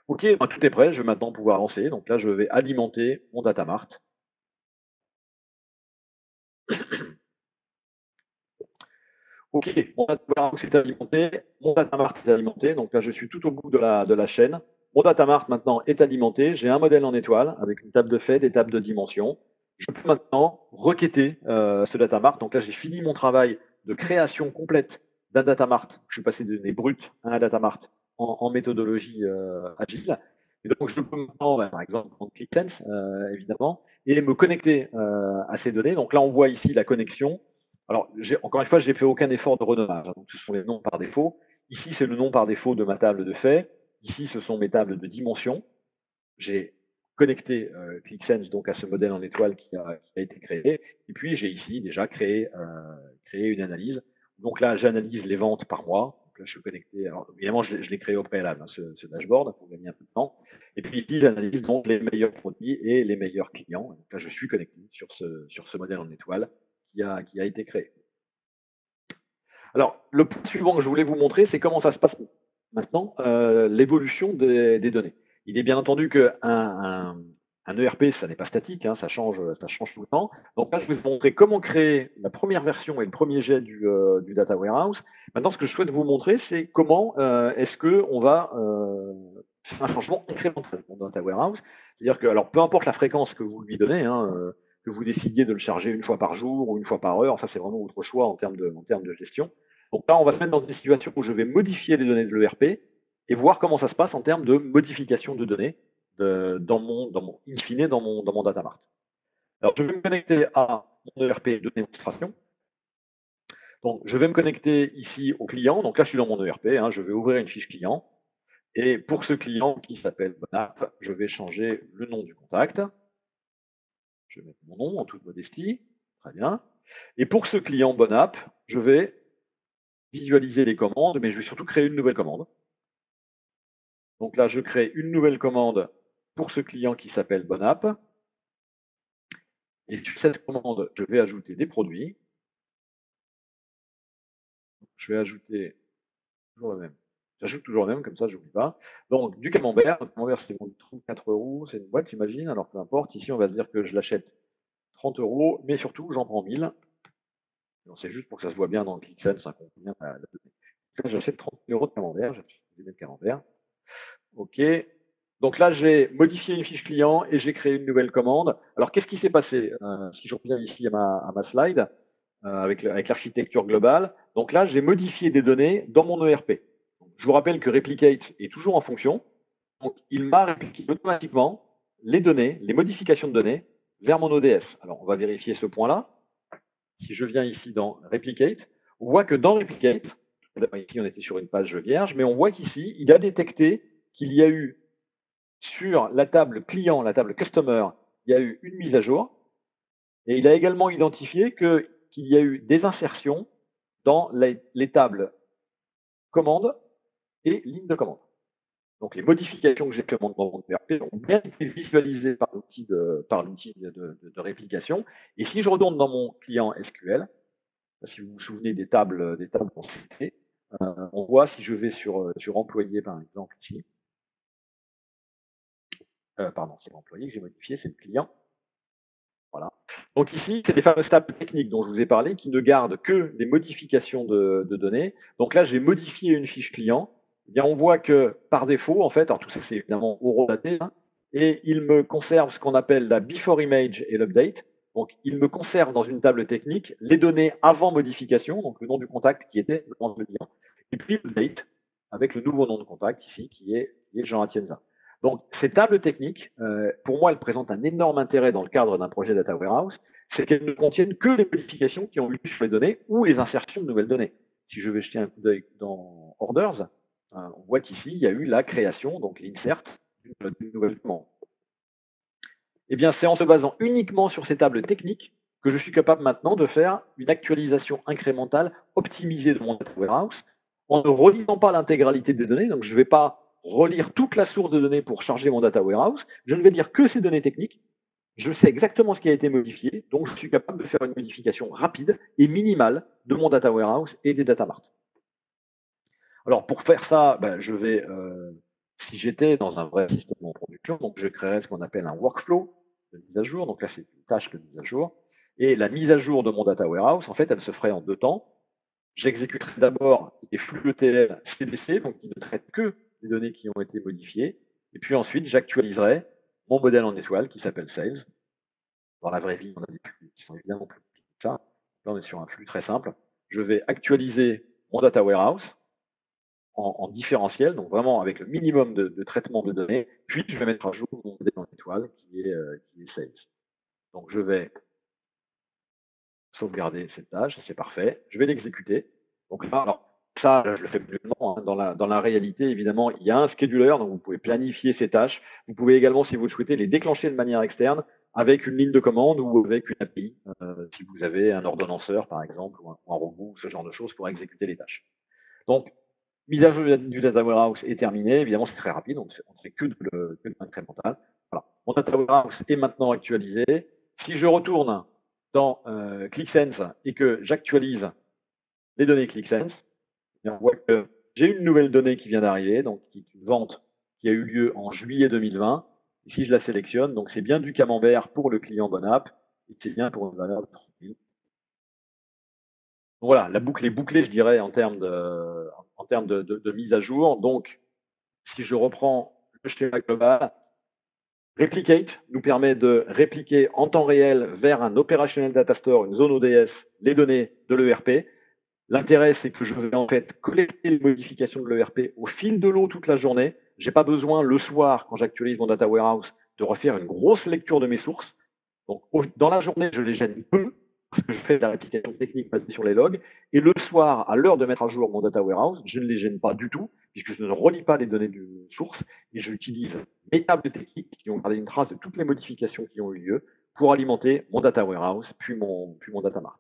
Ok, ben, tout est prêt, je vais maintenant pouvoir lancer. Donc là, je vais alimenter mon data mart. Ok, mon data warehouse est alimenté, mon data mart est alimenté, donc là je suis tout au bout de la chaîne. Mon data mart maintenant est alimenté, j'ai un modèle en étoile avec une table de faits, des tables de dimensions. Je peux maintenant requêter ce data mart. Donc là j'ai fini mon travail de création complète d'un data mart. Je suis passé de données brutes à un data mart en méthodologie agile. Et donc je peux maintenant, par exemple, prendre ClickSense évidemment, et me connecter à ces données. Donc là on voit ici la connexion. Alors, encore une fois, je n'ai fait aucun effort de renommage. Donc, ce sont les noms par défaut. Ici, c'est le nom par défaut de ma table de faits. Ici, ce sont mes tables de dimensions. J'ai connecté ClickSense donc à ce modèle en étoile qui a été créé. Et puis, j'ai ici déjà créé une analyse. Donc là, j'analyse les ventes par mois. Donc là, je suis connecté. Alors, évidemment, je l'ai créé au préalable, hein, ce dashboard, pour gagner un peu de temps. Et puis ici, j'analyse donc les meilleurs produits et les meilleurs clients. Donc là, je suis connecté sur ce modèle en étoile qui a été créé. Alors, le point suivant que je voulais vous montrer, c'est comment ça se passe maintenant, l'évolution des données. Il est bien entendu qu'un ERP, ça n'est pas statique, hein, ça change tout le temps. Donc là, je vais vous montrer comment créer la première version et le premier jet du data warehouse. Maintenant, ce que je souhaite vous montrer, c'est comment est-ce qu'on va faire un changement incrémental dans le data warehouse. C'est-à-dire que, alors, peu importe la fréquence que vous lui donnez, hein, que vous décidiez de le charger une fois par jour ou une fois par heure, ça c'est vraiment votre choix en termes de gestion. Donc là, on va se mettre dans une situation où je vais modifier les données de l'ERP et voir comment ça se passe en termes de modification de données dans mon data mart. Alors, je vais me connecter à mon ERP de démonstration. Donc, je vais me connecter ici au client. Donc là, je suis dans mon ERP. Hein, je vais ouvrir une fiche client. Et pour ce client qui s'appelle Bonap, je vais changer le nom du contact. Je vais mettre mon nom en toute modestie. Très bien. Et pour ce client Bonap, je vais visualiser les commandes, mais je vais surtout créer une nouvelle commande. Donc là, je crée une nouvelle commande pour ce client qui s'appelle Bonapp. Et sur cette commande, je vais ajouter des produits. Je vais ajouter toujours le même. J'ajoute toujours le même, comme ça, je n'oublie pas. Donc, du camembert. Le camembert, c'est 34 euros. C'est une boîte, j'imagine. Alors, peu importe. Ici, on va se dire que je l'achète 30 euros. Mais surtout, j'en prends 1000. C'est juste pour que ça se voit bien dans le ClickSense, hein, qu'on peut bien la donnée. Là, j'achète 30 euros de camembert. J'achète des mètres camembert. OK. Donc là, j'ai modifié une fiche client et j'ai créé une nouvelle commande. Alors, qu'est-ce qui s'est passé Si je reviens ici à ma slide, avec l'architecture globale. Donc là, j'ai modifié des données dans mon ERP. Je vous rappelle que Replicate est toujours en fonction. Donc, il m'a répliqué automatiquement les données, les modifications de données vers mon ODS. Alors, on va vérifier ce point-là. Si je viens ici dans Replicate, on voit que dans Replicate, ici on était sur une page vierge, mais on voit qu'ici, il a détecté qu'il y a eu sur la table client, la table customer, il y a eu une mise à jour. Et il a également identifié qu'il y a eu des insertions dans les tables commande et ligne de commande. Donc les modifications que j'ai implémentées dans mon ERP ont bien été visualisées par l'outil de réplication. Et si je retourne dans mon client SQL, si vous vous souvenez des tables qu'on citait, on voit si je vais sur employé par exemple ici, pardon, c'est l'employé que j'ai modifié, c'est le client. Voilà. Donc ici, c'est les fameuses tables techniques dont je vous ai parlé qui ne gardent que des modifications de données. Donc là, j'ai modifié une fiche client. Eh bien, on voit que par défaut, en fait, alors tout ça c'est évidemment horodaté, hein, et il me conserve ce qu'on appelle la before image et l'update. Donc il me conserve dans une table technique les données avant modification, donc le nom du contact qui était le nom du client, et puis l'update avec le nouveau nom de contact ici qui est Jean Atienza. Donc, ces tables techniques, pour moi, elles présentent un énorme intérêt dans le cadre d'un projet Data Warehouse, c'est qu'elles ne contiennent que les modifications qui ont eu lieu sur les données ou les insertions de nouvelles données. Si je vais jeter un coup d'œil dans Orders, on voit qu'ici, il y a eu la création, donc l'insert d'une nouvelle commande. Eh bien, c'est en se basant uniquement sur ces tables techniques que je suis capable maintenant de faire une actualisation incrémentale optimisée de mon Data Warehouse en ne relisant pas l'intégralité des données. Donc, je ne vais pas relire toute la source de données pour charger mon Data Warehouse. Je ne vais lire que ces données techniques. Je sais exactement ce qui a été modifié, donc je suis capable de faire une modification rapide et minimale de mon Data Warehouse et des data marts. Alors, pour faire ça, je vais, si j'étais dans un vrai système en production, donc je créerais ce qu'on appelle un workflow de mise à jour. Donc là, c'est une tâche de mise à jour. Et la mise à jour de mon Data Warehouse, en fait, elle se ferait en deux temps. J'exécuterai d'abord des flux ETL CDC, donc qui ne traitent que les données qui ont été modifiées. Et puis ensuite, j'actualiserai mon modèle en étoile qui s'appelle Sales. Dans la vraie vie, on a des flux qui sont évidemment plus petits que ça. Là, on est sur un flux très simple. Je vais actualiser mon Data Warehouse en différentiel, donc vraiment avec le minimum de traitement de données. Puis, je vais mettre à jour mon modèle en étoile qui est Sales. Donc, je vais sauvegarder cette tâche, c'est parfait. Je vais l'exécuter. Donc là, alors, ça, je le fais manuellement. Hein. Dans la réalité, évidemment, il y a un scheduler, donc vous pouvez planifier ces tâches. Vous pouvez également, si vous le souhaitez, les déclencher de manière externe avec une ligne de commande ou avec une API, si vous avez un ordonnanceur, par exemple, ou un robot, ce genre de choses pour exécuter les tâches. Donc, mise à jour du Data Warehouse est terminée. Évidemment, c'est très rapide, donc on ne fait que de l'incrémental. Voilà. Mon Data Warehouse est maintenant actualisé. Si je retourne dans ClickSense et que j'actualise les données ClickSense, on voit que j'ai une nouvelle donnée qui vient d'arriver, donc qui est une vente qui a eu lieu en juillet 2020. Ici, je la sélectionne, donc c'est bien du camembert pour le client Bonapp, et c'est bien pour une valeur de 30 000. Donc voilà, la boucle est bouclée, je dirais, en termes de mise à jour. Donc, si je reprends le schéma global, Replicate nous permet de répliquer en temps réel vers un Operational Data Store, une zone ODS, les données de l'ERP. L'intérêt, c'est que je vais en fait collecter les modifications de l'ERP au fil de l'eau toute la journée. Je n'ai pas besoin le soir, quand j'actualise mon Data Warehouse, de refaire une grosse lecture de mes sources. Donc, dans la journée, je les gêne peu, parce que je fais de la réplication technique basée sur les logs. Et le soir, à l'heure de mettre à jour mon Data Warehouse, je ne les gêne pas du tout, puisque je ne relis pas les données de source, et j'utilise mes tables techniques qui ont gardé une trace de toutes les modifications qui ont eu lieu pour alimenter mon Data Warehouse, puis mon Data Mart.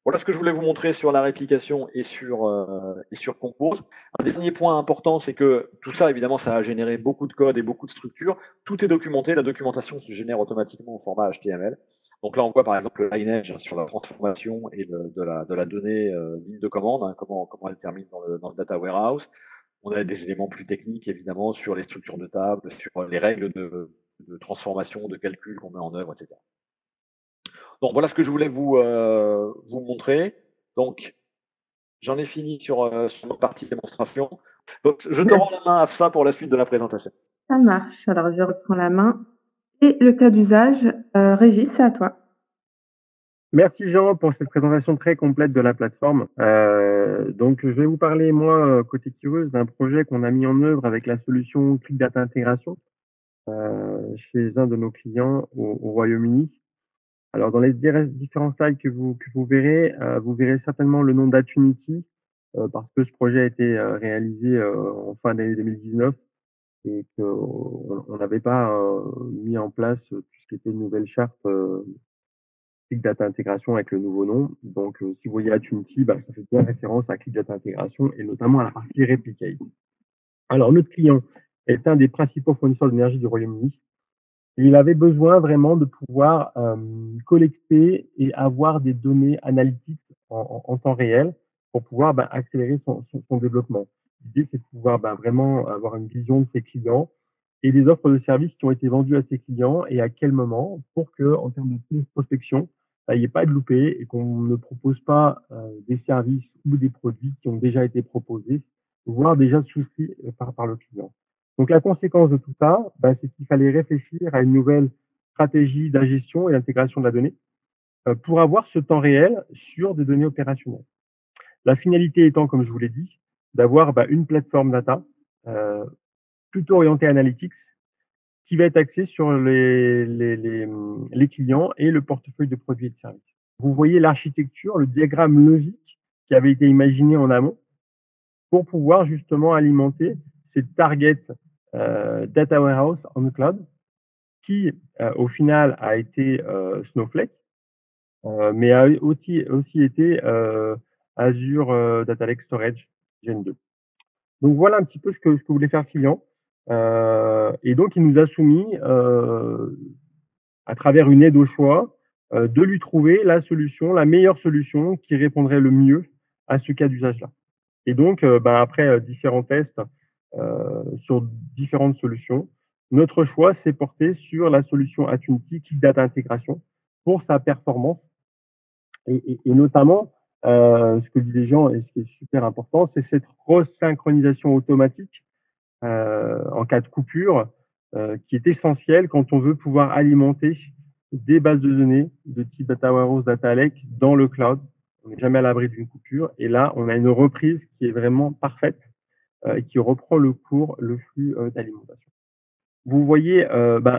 Voilà ce que je voulais vous montrer sur la réplication et sur Compose. Un dernier point important, c'est que tout ça, évidemment, ça a généré beaucoup de code et beaucoup de structures. Tout est documenté, la documentation se génère automatiquement au format HTML. Donc là, on voit par exemple le lineage sur la transformation et de la donnée ligne de commande, hein, comment elle termine dans le data warehouse. On a des éléments plus techniques, évidemment, sur les structures de table, sur les règles de transformation, de calcul qu'on met en œuvre, etc. Donc voilà ce que je voulais vous montrer. Donc j'en ai fini sur notre partie démonstration. Donc je te rends la main à ça pour la suite de la présentation. Ça marche. Alors, je reprends la main. Et le cas d'usage, Régis, c'est à toi. Merci Jean pour cette présentation très complète de la plateforme. Donc je vais vous parler moi côté Kireuse d'un projet qu'on a mis en œuvre avec la solution Click Data Intégration chez un de nos clients au Royaume-Uni. Alors dans les différents slides que vous verrez certainement le nom d'Atunity parce que ce projet a été réalisé en fin d'année 2019 et qu'on n'avait pas mis en place tout ce qui était une nouvelle charte Click Data Intégration avec le nouveau nom. Donc, si vous voyez Atunity, ça fait bien référence à Click Data Intégration et notamment à la partie Replicate. Alors, notre client est un des principaux fournisseurs d'énergie du Royaume-Uni. Il avait besoin vraiment de pouvoir collecter et avoir des données analytiques en temps réel pour pouvoir accélérer son développement. L'idée, c'est de pouvoir vraiment avoir une vision de ses clients et des offres de services qui ont été vendues à ses clients et à quel moment pour que, en termes de prospection, il n'y ait pas de loupé et qu'on ne propose pas des services ou des produits qui ont déjà été proposés, voire déjà souscrits par le client. Donc la conséquence de tout ça, c'est qu'il fallait réfléchir à une nouvelle stratégie d'ingestion et d'intégration de la donnée pour avoir ce temps réel sur des données opérationnelles. La finalité étant, comme je vous l'ai dit, d'avoir une plateforme data plutôt orientée analytics qui va être axée sur les clients et le portefeuille de produits et de services. Vous voyez l'architecture, le diagramme logique qui avait été imaginé en amont pour pouvoir justement alimenter ces targets data warehouse on the cloud qui au final a été Snowflake mais a aussi été Azure Data Lake Storage Gen 2. Donc voilà un petit peu ce que voulait faire le client et donc il nous a soumis à travers une aide au choix de lui trouver la meilleure solution qui répondrait le mieux à ce cas d'usage-là. Et donc, après différents tests sur différentes solutions, notre choix s'est porté sur la solution Atunity Click Data Intégration pour sa performance et notamment ce que disent les gens et ce qui est super important, c'est cette resynchronisation automatique en cas de coupure qui est essentielle quand on veut pouvoir alimenter des bases de données de type Data Warehouse, Data Lake dans le cloud. On n'est jamais à l'abri d'une coupure. Et là, on a une reprise qui est vraiment parfaite et qui reprend le flux d'alimentation. Vous voyez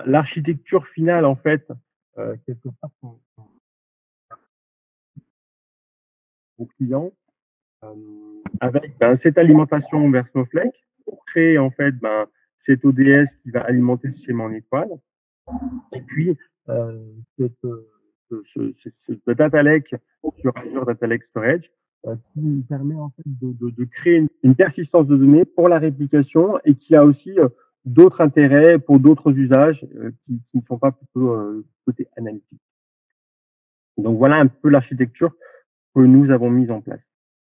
l'architecture finale, en fait, quelque part, au client, avec cette alimentation vers Snowflake pour créer, en fait, cet ODS qui va alimenter ce schéma en étoile. Et puis, ce data lake sur Azure Data Lake Storage qui nous permet en fait de créer une persistance de données pour la réplication et qui a aussi d'autres intérêts pour d'autres usages qui ne sont pas plutôt côté analytique. Donc voilà un peu l'architecture que nous avons mise en place.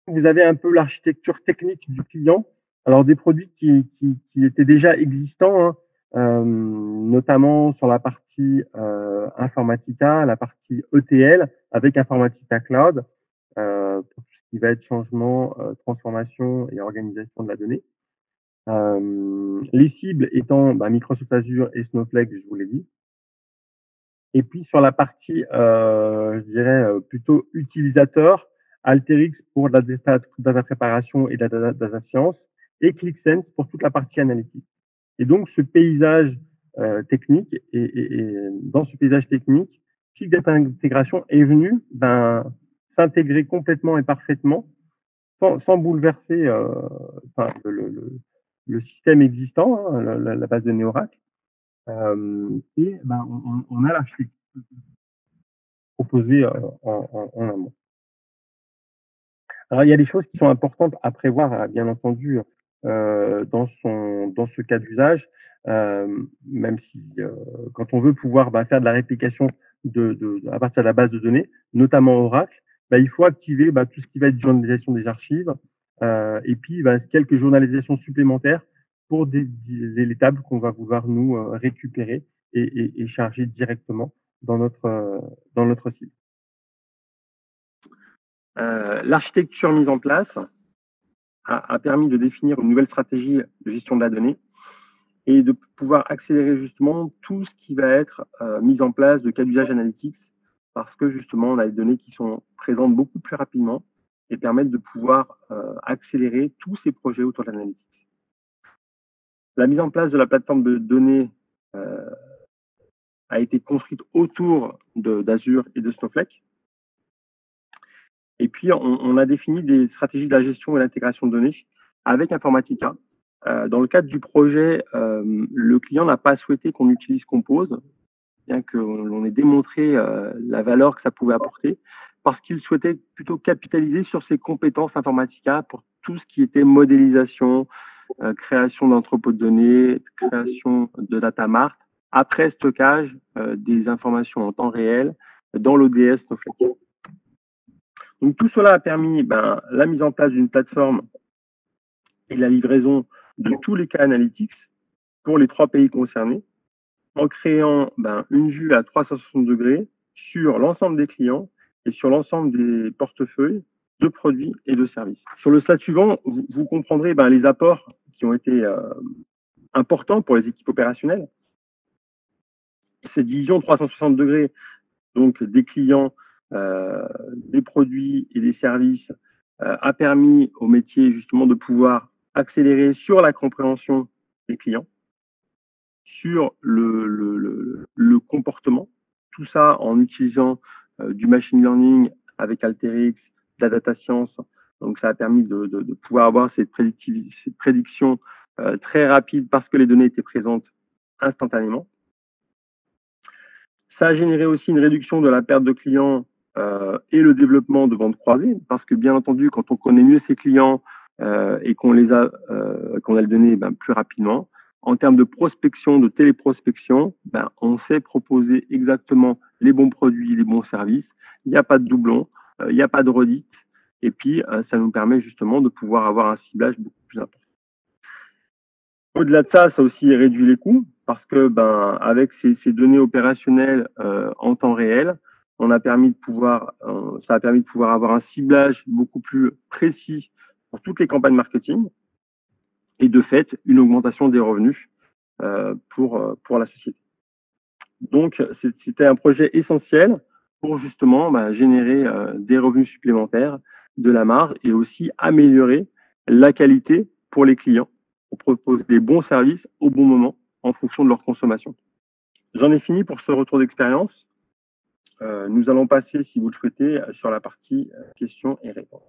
Vous avez un peu l'architecture technique du client. Alors des produits qui étaient déjà existants, notamment sur la partie Informatica, la partie ETL avec Informatica Cloud, pour tout ce qui va être changement, transformation et organisation de la donnée. Les cibles étant Microsoft Azure et Snowflake, je vous l'ai dit. Et puis sur la partie, je dirais plutôt utilisateur, Alteryx pour la data préparation et la data science, et ClickSense pour toute la partie analytique. Et donc ce paysage technique et dans ce paysage technique, Click Data Intégration est venu s'intégrer complètement et parfaitement sans bouleverser le système existant, hein, la base de données Oracle. Et on a l'architecture proposée en amont. Alors, il y a des choses qui sont importantes à prévoir, bien entendu, dans ce cas d'usage, même si, quand on veut pouvoir, faire de la réplication à partir de la base de données, notamment Oracle, il faut activer, tout ce qui va être journalisation des archives, et puis, quelques journalisations supplémentaires pour les tables qu'on va vouloir nous, récupérer et charger directement dans notre site. L'architecture mise en place a permis de définir une nouvelle stratégie de gestion de la donnée et de pouvoir accélérer justement tout ce qui va être mis en place de cas d'usage analytics, parce que justement on a des données qui sont présentes beaucoup plus rapidement et permettent de pouvoir accélérer tous ces projets autour de l'analytics. La mise en place de la plateforme de données a été construite autour d'Azure et de Snowflake. Et puis, on a défini des stratégies de la gestion et l'intégration de données avec Informatica. Dans le cadre du projet, le client n'a pas souhaité qu'on utilise Compose, bien qu'on ait démontré la valeur que ça pouvait apporter, parce qu'il souhaitait plutôt capitaliser sur ses compétences Informatica pour tout ce qui était modélisation, création d'entrepôts de données, création de data mart, après stockage des informations en temps réel dans l'ODS Snowflake. Donc tout cela a permis la mise en place d'une plateforme et la livraison de tous les cas analytics pour les 3 pays concernés, en créant une vue à 360 degrés sur l'ensemble des clients et sur l'ensemble des portefeuilles de produits et de services. Sur le slide suivant, vous comprendrez les apports qui ont été importants pour les équipes opérationnelles. Cette vision 360 degrés, donc des clients, des produits et des services, a permis au métier justement de pouvoir accélérer sur la compréhension des clients, sur le comportement, tout ça en utilisant du machine learning avec Alteryx, de la data science. Donc ça a permis de pouvoir avoir cette prédiction très rapide parce que les données étaient présentes instantanément. Ça a généré aussi une réduction de la perte de clients et le développement de ventes croisées, parce que bien entendu, quand on connaît mieux ses clients et qu'on a les données plus rapidement, en termes de prospection, de téléprospection, on sait proposer exactement les bons produits, les bons services. Il n'y a pas de doublons, il n'y a pas de redites, et puis ça nous permet justement de pouvoir avoir un ciblage beaucoup plus important. Au-delà de ça, ça a aussi réduit les coûts, parce que avec ces données opérationnelles en temps réel, ça a permis de pouvoir avoir un ciblage beaucoup plus précis pour toutes les campagnes marketing et de fait une augmentation des revenus pour la société. Donc c'était un projet essentiel pour justement générer des revenus supplémentaires, de la marge et aussi améliorer la qualité pour les clients, pour proposer des bons services au bon moment en fonction de leur consommation. J'en ai fini pour ce retour d'expérience. Nous allons passer, si vous le souhaitez, sur la partie questions et réponses.